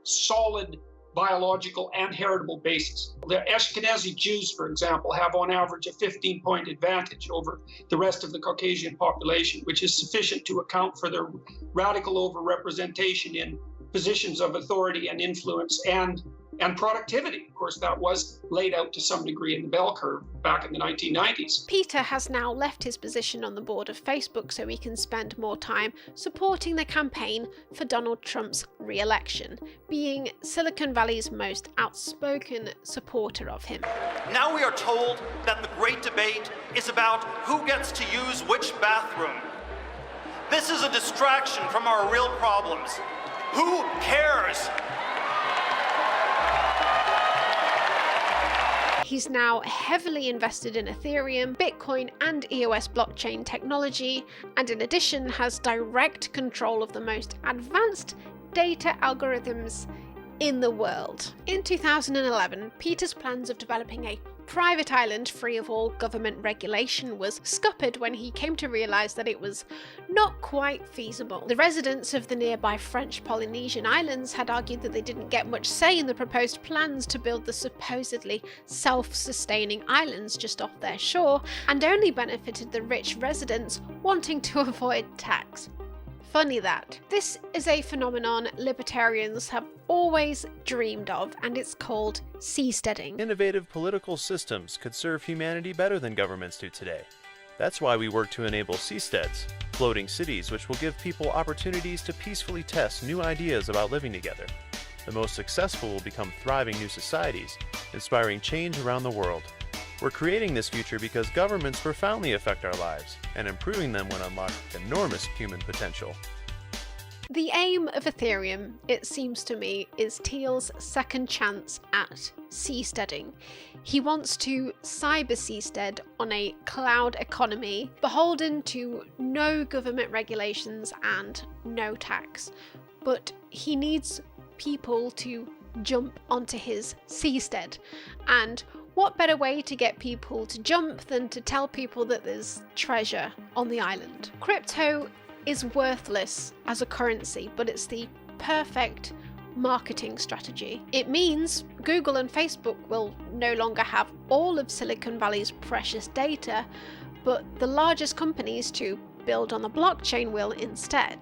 solid biological and heritable basis. The Ashkenazi Jews, for example, have on average a 15-point advantage over the rest of the Caucasian population, which is sufficient to account for their radical overrepresentation in positions of authority and influence and productivity. Of course, that was laid out to some degree in the bell curve back in the 1990s.
Peter has now left his position on the board of Facebook so he can spend more time supporting the campaign for Donald Trump's re-election, being Silicon Valley's most outspoken supporter of him.
Now we are told that the great debate is about who gets to use which bathroom. This is a distraction from our real problems. Who cares?
He's now heavily invested in Ethereum, Bitcoin, and EOS blockchain technology, and in addition has direct control of the most advanced data algorithms in the world. In 2011, Peter's plans of developing a private island free of all government regulation was scuppered when he came to realise that it was not quite feasible. The residents of the nearby French Polynesian islands had argued that they didn't get much say in the proposed plans to build the supposedly self-sustaining islands just off their shore, and only benefited the rich residents wanting to avoid tax. Funny that. This is a phenomenon libertarians have always dreamed of, and it's called seasteading.
Innovative political systems could serve humanity better than governments do today. That's why we work to enable seasteads, floating cities which will give people opportunities to peacefully test new ideas about living together. The most successful will become thriving new societies, inspiring change around the world. We're creating this future because governments profoundly affect our lives, and improving them will unlock enormous human potential.
The aim of Ethereum, it seems to me, is Thiel's second chance at seasteading. He wants to cyber seastead on a cloud economy, beholden to no government regulations and no tax. But he needs people to jump onto his seastead, and what better way to get people to jump than to tell people that there's treasure on the island? Crypto is worthless as a currency, but it's the perfect marketing strategy. It means Google and Facebook will no longer have all of Silicon Valley's precious data, but the largest companies to build on the blockchain will instead.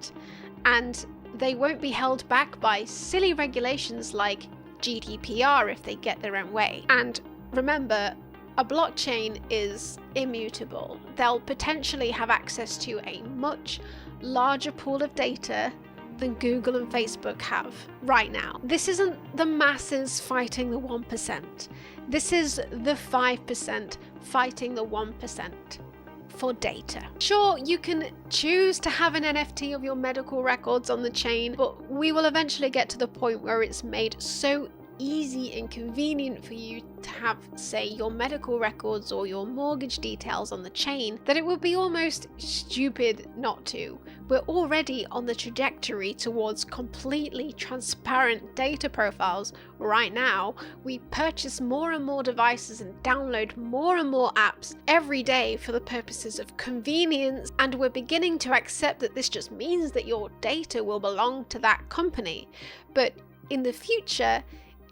And they won't be held back by silly regulations like GDPR if they get their own way. And remember, a blockchain is immutable. They'll potentially have access to a much larger pool of data than Google and Facebook have right now. This isn't the masses fighting the 1%. This is the 5% fighting the 1% for data. Sure, you can choose to have an NFT of your medical records on the chain, but we will eventually get to the point where it's made so easy and convenient for you to have, say, your medical records or your mortgage details on the chain that it would be almost stupid not to. We're already on the trajectory towards completely transparent data profiles right now. We purchase more and more devices and download more and more apps every day for the purposes of convenience, and we're beginning to accept that this just means that your data will belong to that company. But in the future,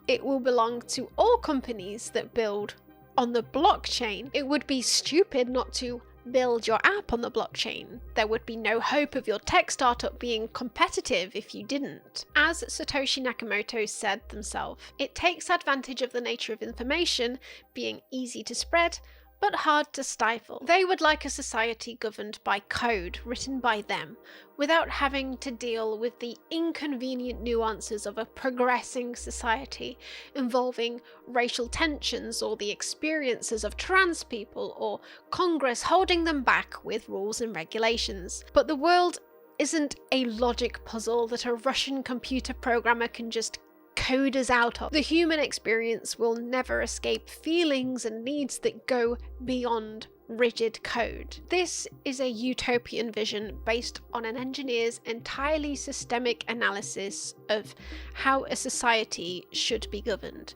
it will belong to all companies that build on the blockchain. It would be stupid not to build your app on the blockchain. There would be no hope of your tech startup being competitive if you didn't. As Satoshi Nakamoto said himself, it takes advantage of the nature of information being easy to spread but hard to stifle. They would like a society governed by code written by them, without having to deal with the inconvenient nuances of a progressing society involving racial tensions or the experiences of trans people or Congress holding them back with rules and regulations. But the world isn't a logic puzzle that a Russian computer programmer can just code us out of. The human experience will never escape feelings and needs that go beyond rigid code. This is a utopian vision based on an engineer's entirely systemic analysis of how a society should be governed.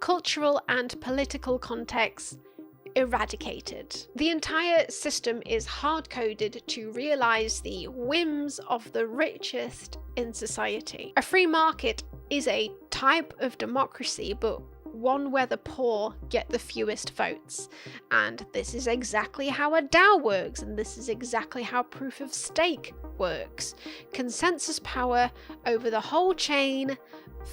Cultural and political contexts eradicated. The entire system is hard-coded to realize the whims of the richest in society. A free market is a type of democracy, but one where the poor get the fewest votes. And this is exactly how a DAO works, and this is exactly how proof of stake works. Consensus power over the whole chain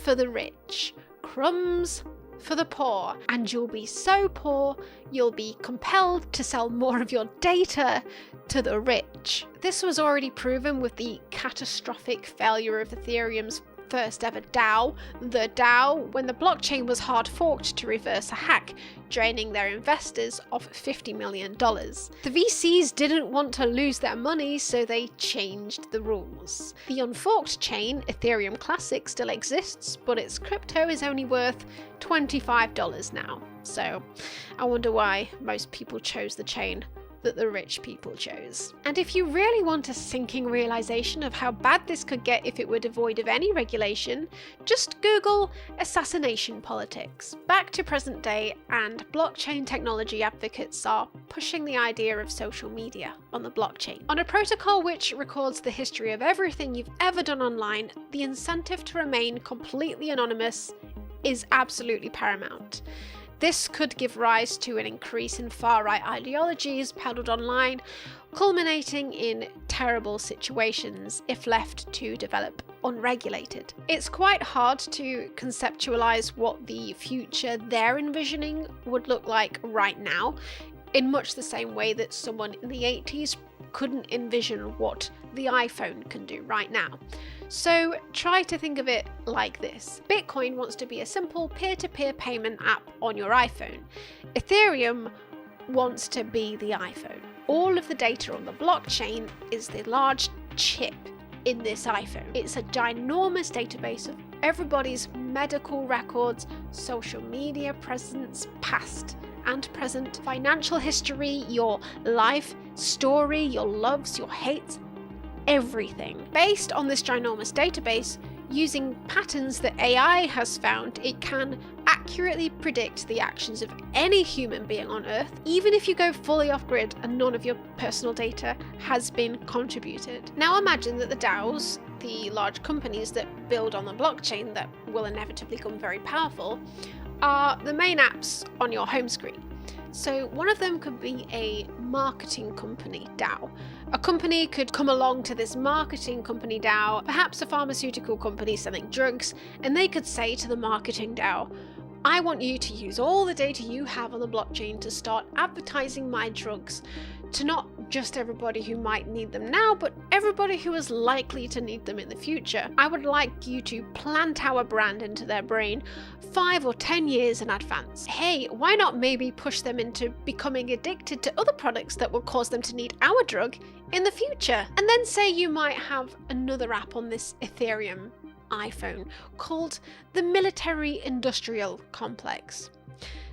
for the rich. Crumbs for the poor, and you'll be so poor you'll be compelled to sell more of your data to the rich. This was already proven with the catastrophic failure of Ethereum's first ever DAO, the DAO, when the blockchain was hard forked to reverse a hack, draining their investors of $50 million. The VCs didn't want to lose their money, so they changed the rules. The unforked chain, Ethereum Classic, still exists, but its crypto is only worth $25 now. So I wonder why most people chose the chain that the rich people chose. And if you really want a sinking realization of how bad this could get if it were devoid of any regulation, just Google assassination politics. Back to present day, and blockchain technology advocates are pushing the idea of social media on the blockchain. On a protocol which records the history of everything you've ever done online, the incentive to remain completely anonymous is absolutely paramount. This could give rise to an increase in far-right ideologies peddled online, culminating in terrible situations if left to develop unregulated. It's quite hard to conceptualize what the future they're envisioning would look like right now, in much the same way that someone in the 80s couldn't envision what the iPhone can do right now. So try to think of it like this. Bitcoin wants to be a simple peer-to-peer payment app on your iPhone. Ethereum wants to be the iPhone. All of the data on the blockchain is the large chip in this iPhone. It's a ginormous database of everybody's medical records, social media presence, past and present, financial history, your life story, your loves, your hates, everything. Based on this ginormous database, Using patterns that AI has found, it can accurately predict the actions of any human being on Earth, even if you go fully off-grid and none of your personal data has been contributed. Now imagine that the DAOs, the large companies that build on the blockchain that will inevitably become very powerful, are the main apps on your home screen. So one of them could be a marketing company DAO. A company could come along to this marketing company DAO, perhaps a pharmaceutical company selling drugs, and they could say to the marketing DAO, I want you to use all the data you have on the blockchain to start advertising my drugs to not just everybody who might need them now, but everybody who is likely to need them in the future. I would like you to plant our brand into their brain 5 or 10 years in advance. Hey, why not maybe push them into becoming addicted to other products that will cause them to need our drug in the future? And then say you might have another app on this Ethereum iPhone called the Military Industrial Complex.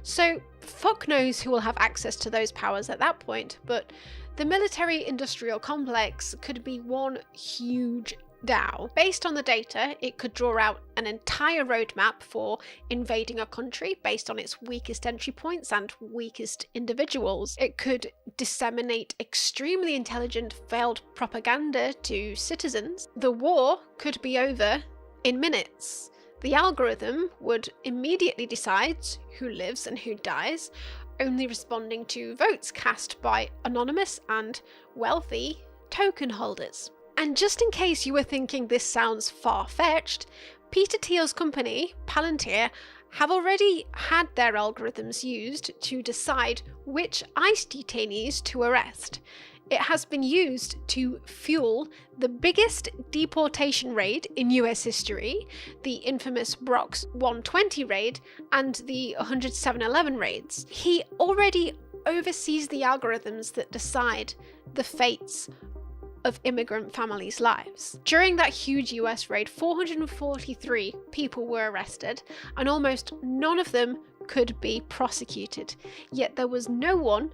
So fuck knows who will have access to those powers at that point, but the Military Industrial Complex could be one huge DAO. Based on the data, it could draw out an entire roadmap for invading a country based on its weakest entry points and weakest individuals. It could disseminate extremely intelligent failed propaganda to citizens. The war could be over in minutes. The algorithm would immediately decide who lives and who dies, only responding to votes cast by anonymous and wealthy token holders. And just in case you were thinking this sounds far-fetched, Peter Thiel's company, Palantir, have already had their algorithms used to decide which ICE detainees to arrest. It has been used to fuel the biggest deportation raid in US history, the infamous Brock's 120 raid and the 107-11 raids. He already oversees the algorithms that decide the fates of immigrant families' lives. During that huge US raid, 443 people were arrested, and almost none of them could be prosecuted. Yet there was no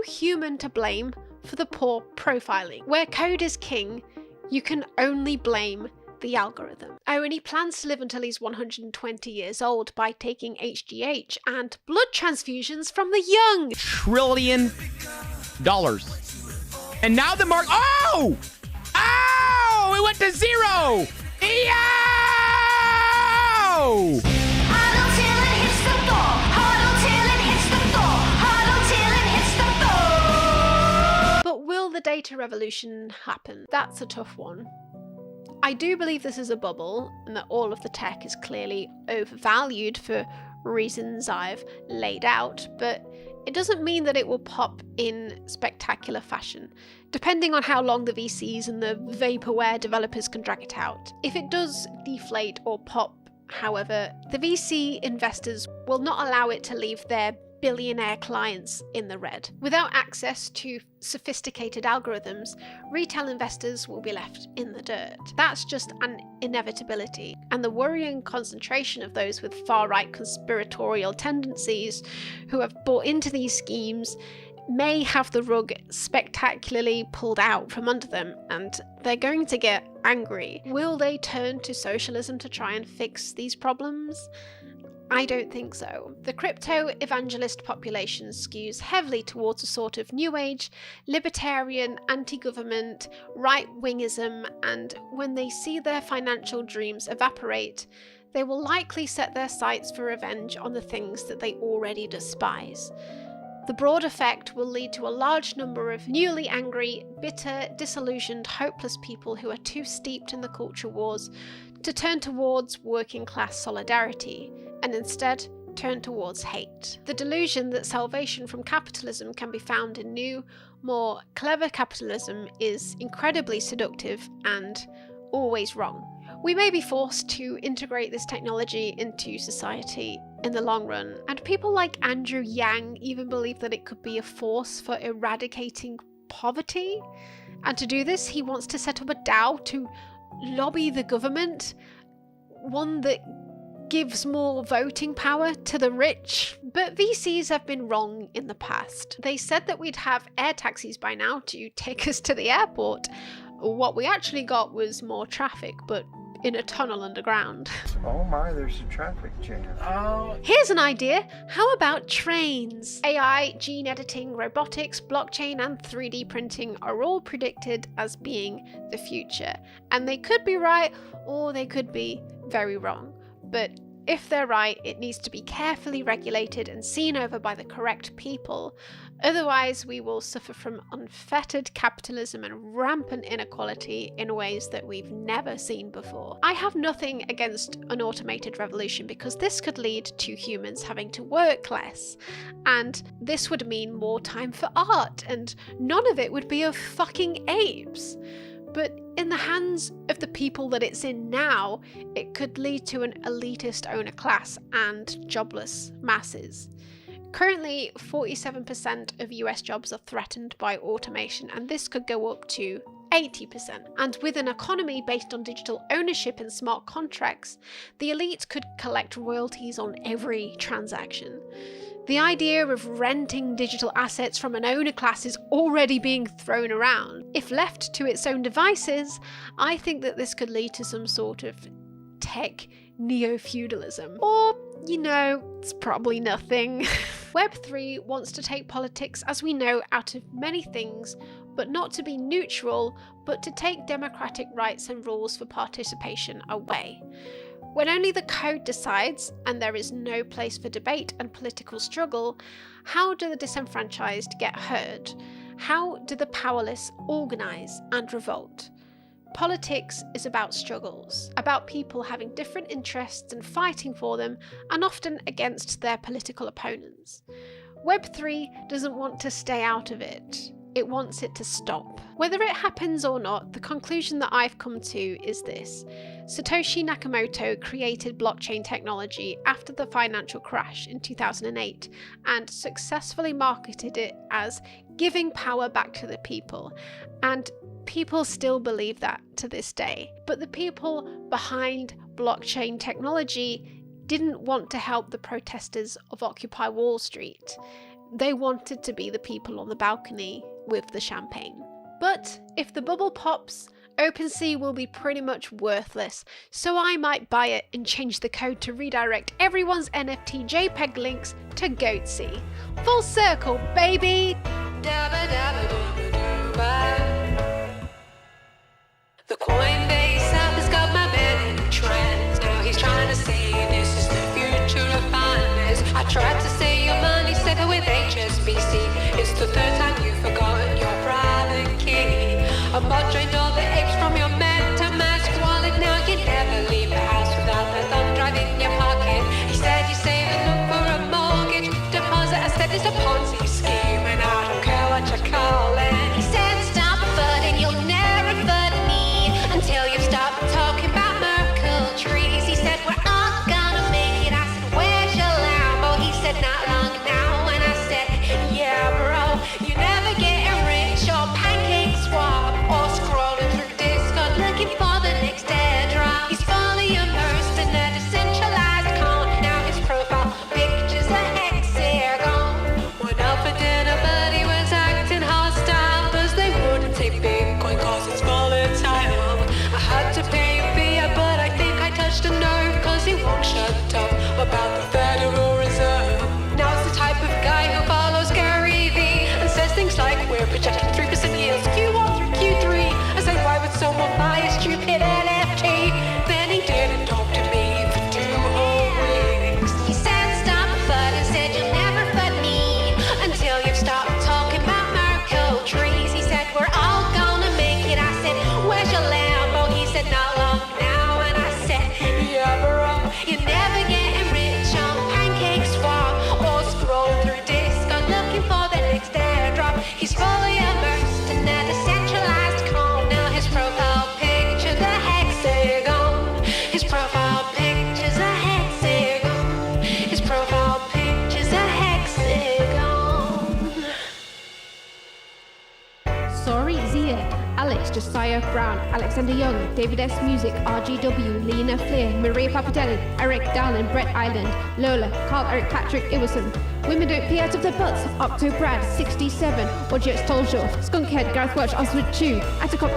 human to blame for the poor profiling. Where code is king, you can only blame the algorithm. Oh, and he plans to live until he's 120 years old by taking HGH and blood transfusions from the young.
$1 trillion. And now the mark. Oh! Oh! It went to zero! Yo!
But will the data revolution happen? That's a tough one. I do believe this is a bubble and that all of the tech is clearly overvalued for reasons I've laid out, but it doesn't mean that it will pop in spectacular fashion, depending on how long the VCs and the vaporware developers can drag it out. If it does deflate or pop, however, the VC investors will not allow it to leave their billionaire clients in the red. Without access to sophisticated algorithms, retail investors will be left in the dirt. That's just an inevitability, and the worrying concentration of those with far-right conspiratorial tendencies who have bought into these schemes may have the rug spectacularly pulled out from under them, and they're going to get angry. Will they turn to socialism to try and fix these problems? I don't think so. The crypto evangelist population skews heavily towards a sort of new age, libertarian, anti-government, right-wingism, and when they see their financial dreams evaporate, they will likely set their sights for revenge on the things that they already despise. The broad effect will lead to a large number of newly angry, bitter, disillusioned, hopeless people who are too steeped in the culture wars to turn towards working class solidarity, and instead turn towards hate. The delusion that salvation from capitalism can be found in new, more clever capitalism is incredibly seductive and always wrong. We may be forced to integrate this technology into society in the long run, and people like Andrew Yang even believe that it could be a force for eradicating poverty. And to do this, he wants to set up a DAO to lobby the government, one that gives more voting power to the rich. But VCs have been wrong in the past. They said that we'd have air taxis by now to take us to the airport. What we actually got was more traffic, but in a tunnel underground.
Oh my, there's a traffic jam. Oh.
Here's an idea. How about trains? AI, gene editing, robotics, blockchain, and 3D printing are all predicted as being the future. And they could be right, or they could be very wrong. But if they're right, it needs to be carefully regulated and seen over by the correct people. Otherwise, we will suffer from unfettered capitalism and rampant inequality in ways that we've never seen before. I have nothing against an automated revolution because this could lead to humans having to work less. And this would mean more time for art, and none of it would be of fucking apes. But in the hands of the people that it's in now, it could lead to an elitist owner class and jobless masses. Currently, 47% of US jobs are threatened by automation, and this could go up to 80%. And with an economy based on digital ownership and smart contracts, the elite could collect royalties on every transaction. The idea of renting digital assets from an owner class is already being thrown around. If left to its own devices, I think that this could lead to some sort of tech neo-feudalism. Or, it's probably nothing. Web3 wants to take politics, as we know, out of many things, but not to be neutral, but to take democratic rights and rules for participation away. When only the code decides, and there is no place for debate and political struggle, how do the disenfranchised get heard? How do the powerless organise and revolt? Politics is about struggles, about people having different interests and fighting for them, and often against their political opponents. Web3 doesn't want to stay out of it. It wants it to stop. Whether it happens or not, the conclusion that I've come to is this. Satoshi Nakamoto created blockchain technology after the financial crash in 2008 and successfully marketed it as giving power back to the people. And people still believe that to this day. But the people behind blockchain technology didn't want to help the protesters of Occupy Wall Street. They wanted to be the people on the balcony with the champagne. But if the bubble pops, OpenSea will be pretty much worthless, so I might buy it and change the code to redirect everyone's NFT JPEG links to Goatsea. Full circle, baby!
The Coinbase app has got my man in trance. Now he's trying to say this is the future of finance. I tried to say your money's safer with HSBC. It's the third time you've forgotten your private key. I bought drained all the apes from your MetaMask wallet. Now you never leave the house without the thumb drive in your pocket. He said you're saving up for a mortgage deposit. I said it's a Ponzi scheme and I don't care what you call it. He said stop fudding, you'll never fud me until you stop talking about Merkle trees. He said we're all gonna make it. I said where's your Lambo? He said not long now. And I said yeah bro, you never getting rich or pancake swap or scrolling through Discord looking for the next airdrop. He's fully immersed in a decentralized account. Now his profile pictures a Hexagon. Went out for dinner but he was acting hostile cause they wouldn't take Bitcoin cause it's volatile. I had to pay a fee but I think I touched a nerve cause he won't shut up about the Federal Reserve. Now it's the type of guy who follows Gary Vee and says things like we're projecting 3% yields Q1 through Q3. I say why would someone buy a stupid NFT? Then he didn't talk to me for 2 whole weeks. He said stop FUD and said you'll never FUD me until you've stopped talking about Merkle trees. He said we're all gonna make it. I said where's your Lambo? He said not long now. And I said yeah bro, you're never getting rich on pancake swap or scroll through Discord looking for the next airdrop. He's fully immersed
Sori Zia, Alex Josiah Brown, Alexander Young, David S. Music, RGW, Lena Flair, Maria Papadelli, Eric Dallin, Brett Island, Lola, Carl Eric Patrick Iverson. Women don't pee out of their butts, Octo Brad, 67, Odjet Stolshaw, Skunkhead, Gareth Welch, Oswald Chu, Atacop,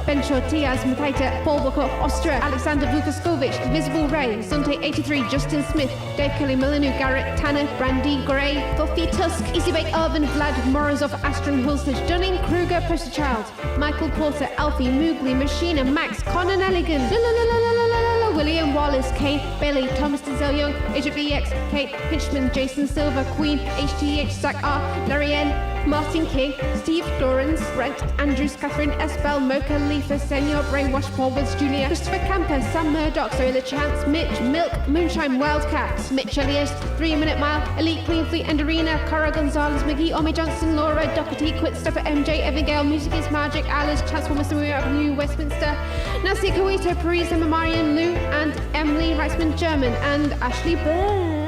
Benshaw, Tiaz, Mathaita, Paul Booker, Ostra, Alexander Vukaskovic, Visible Ray, Sunte 83, Justin Smith, Dave Kelly, Milanu, Garrett, Tanner, Brandy, Gray, Fluffy Tusk, Easybake, Urban, Vlad, Morozov, Astron, Hulstage, Dunning, Kruger, Pressure Child, Michael Porter, Alfie, Moogly, Machina, Max, Conan Elegant, William Wallace, Kate, Bailey, Thomas Denzel Young, Agent BX, Kate, Hinchman, Jason Silver, Queen, HTH, Zach R, Larry N, Martin King, Steve Dorrans, Brent, Andrews, Catherine Espel, Mocha, Leafa, Senior, Brainwash, Paul Woods, Julia, Christopher Camper, Sam Murdoch, Zoila Chance, Mitch, Milk, Moonshine, Wildcats, Mitch Elias, 3 Minute Mile, Elite Queen Fleet, Enderina, Cara Gonzalez, McGee, Omi Johnson, Laura, Doherty, Quit Stepper, MJ, Evan Gale, Music is Magic, Alice, Transformer, Samuel Avenue, Westminster, Nancy Coito, Paris, Emma Marion, Lou, and Emily Reitzman German, and Ashley Bird.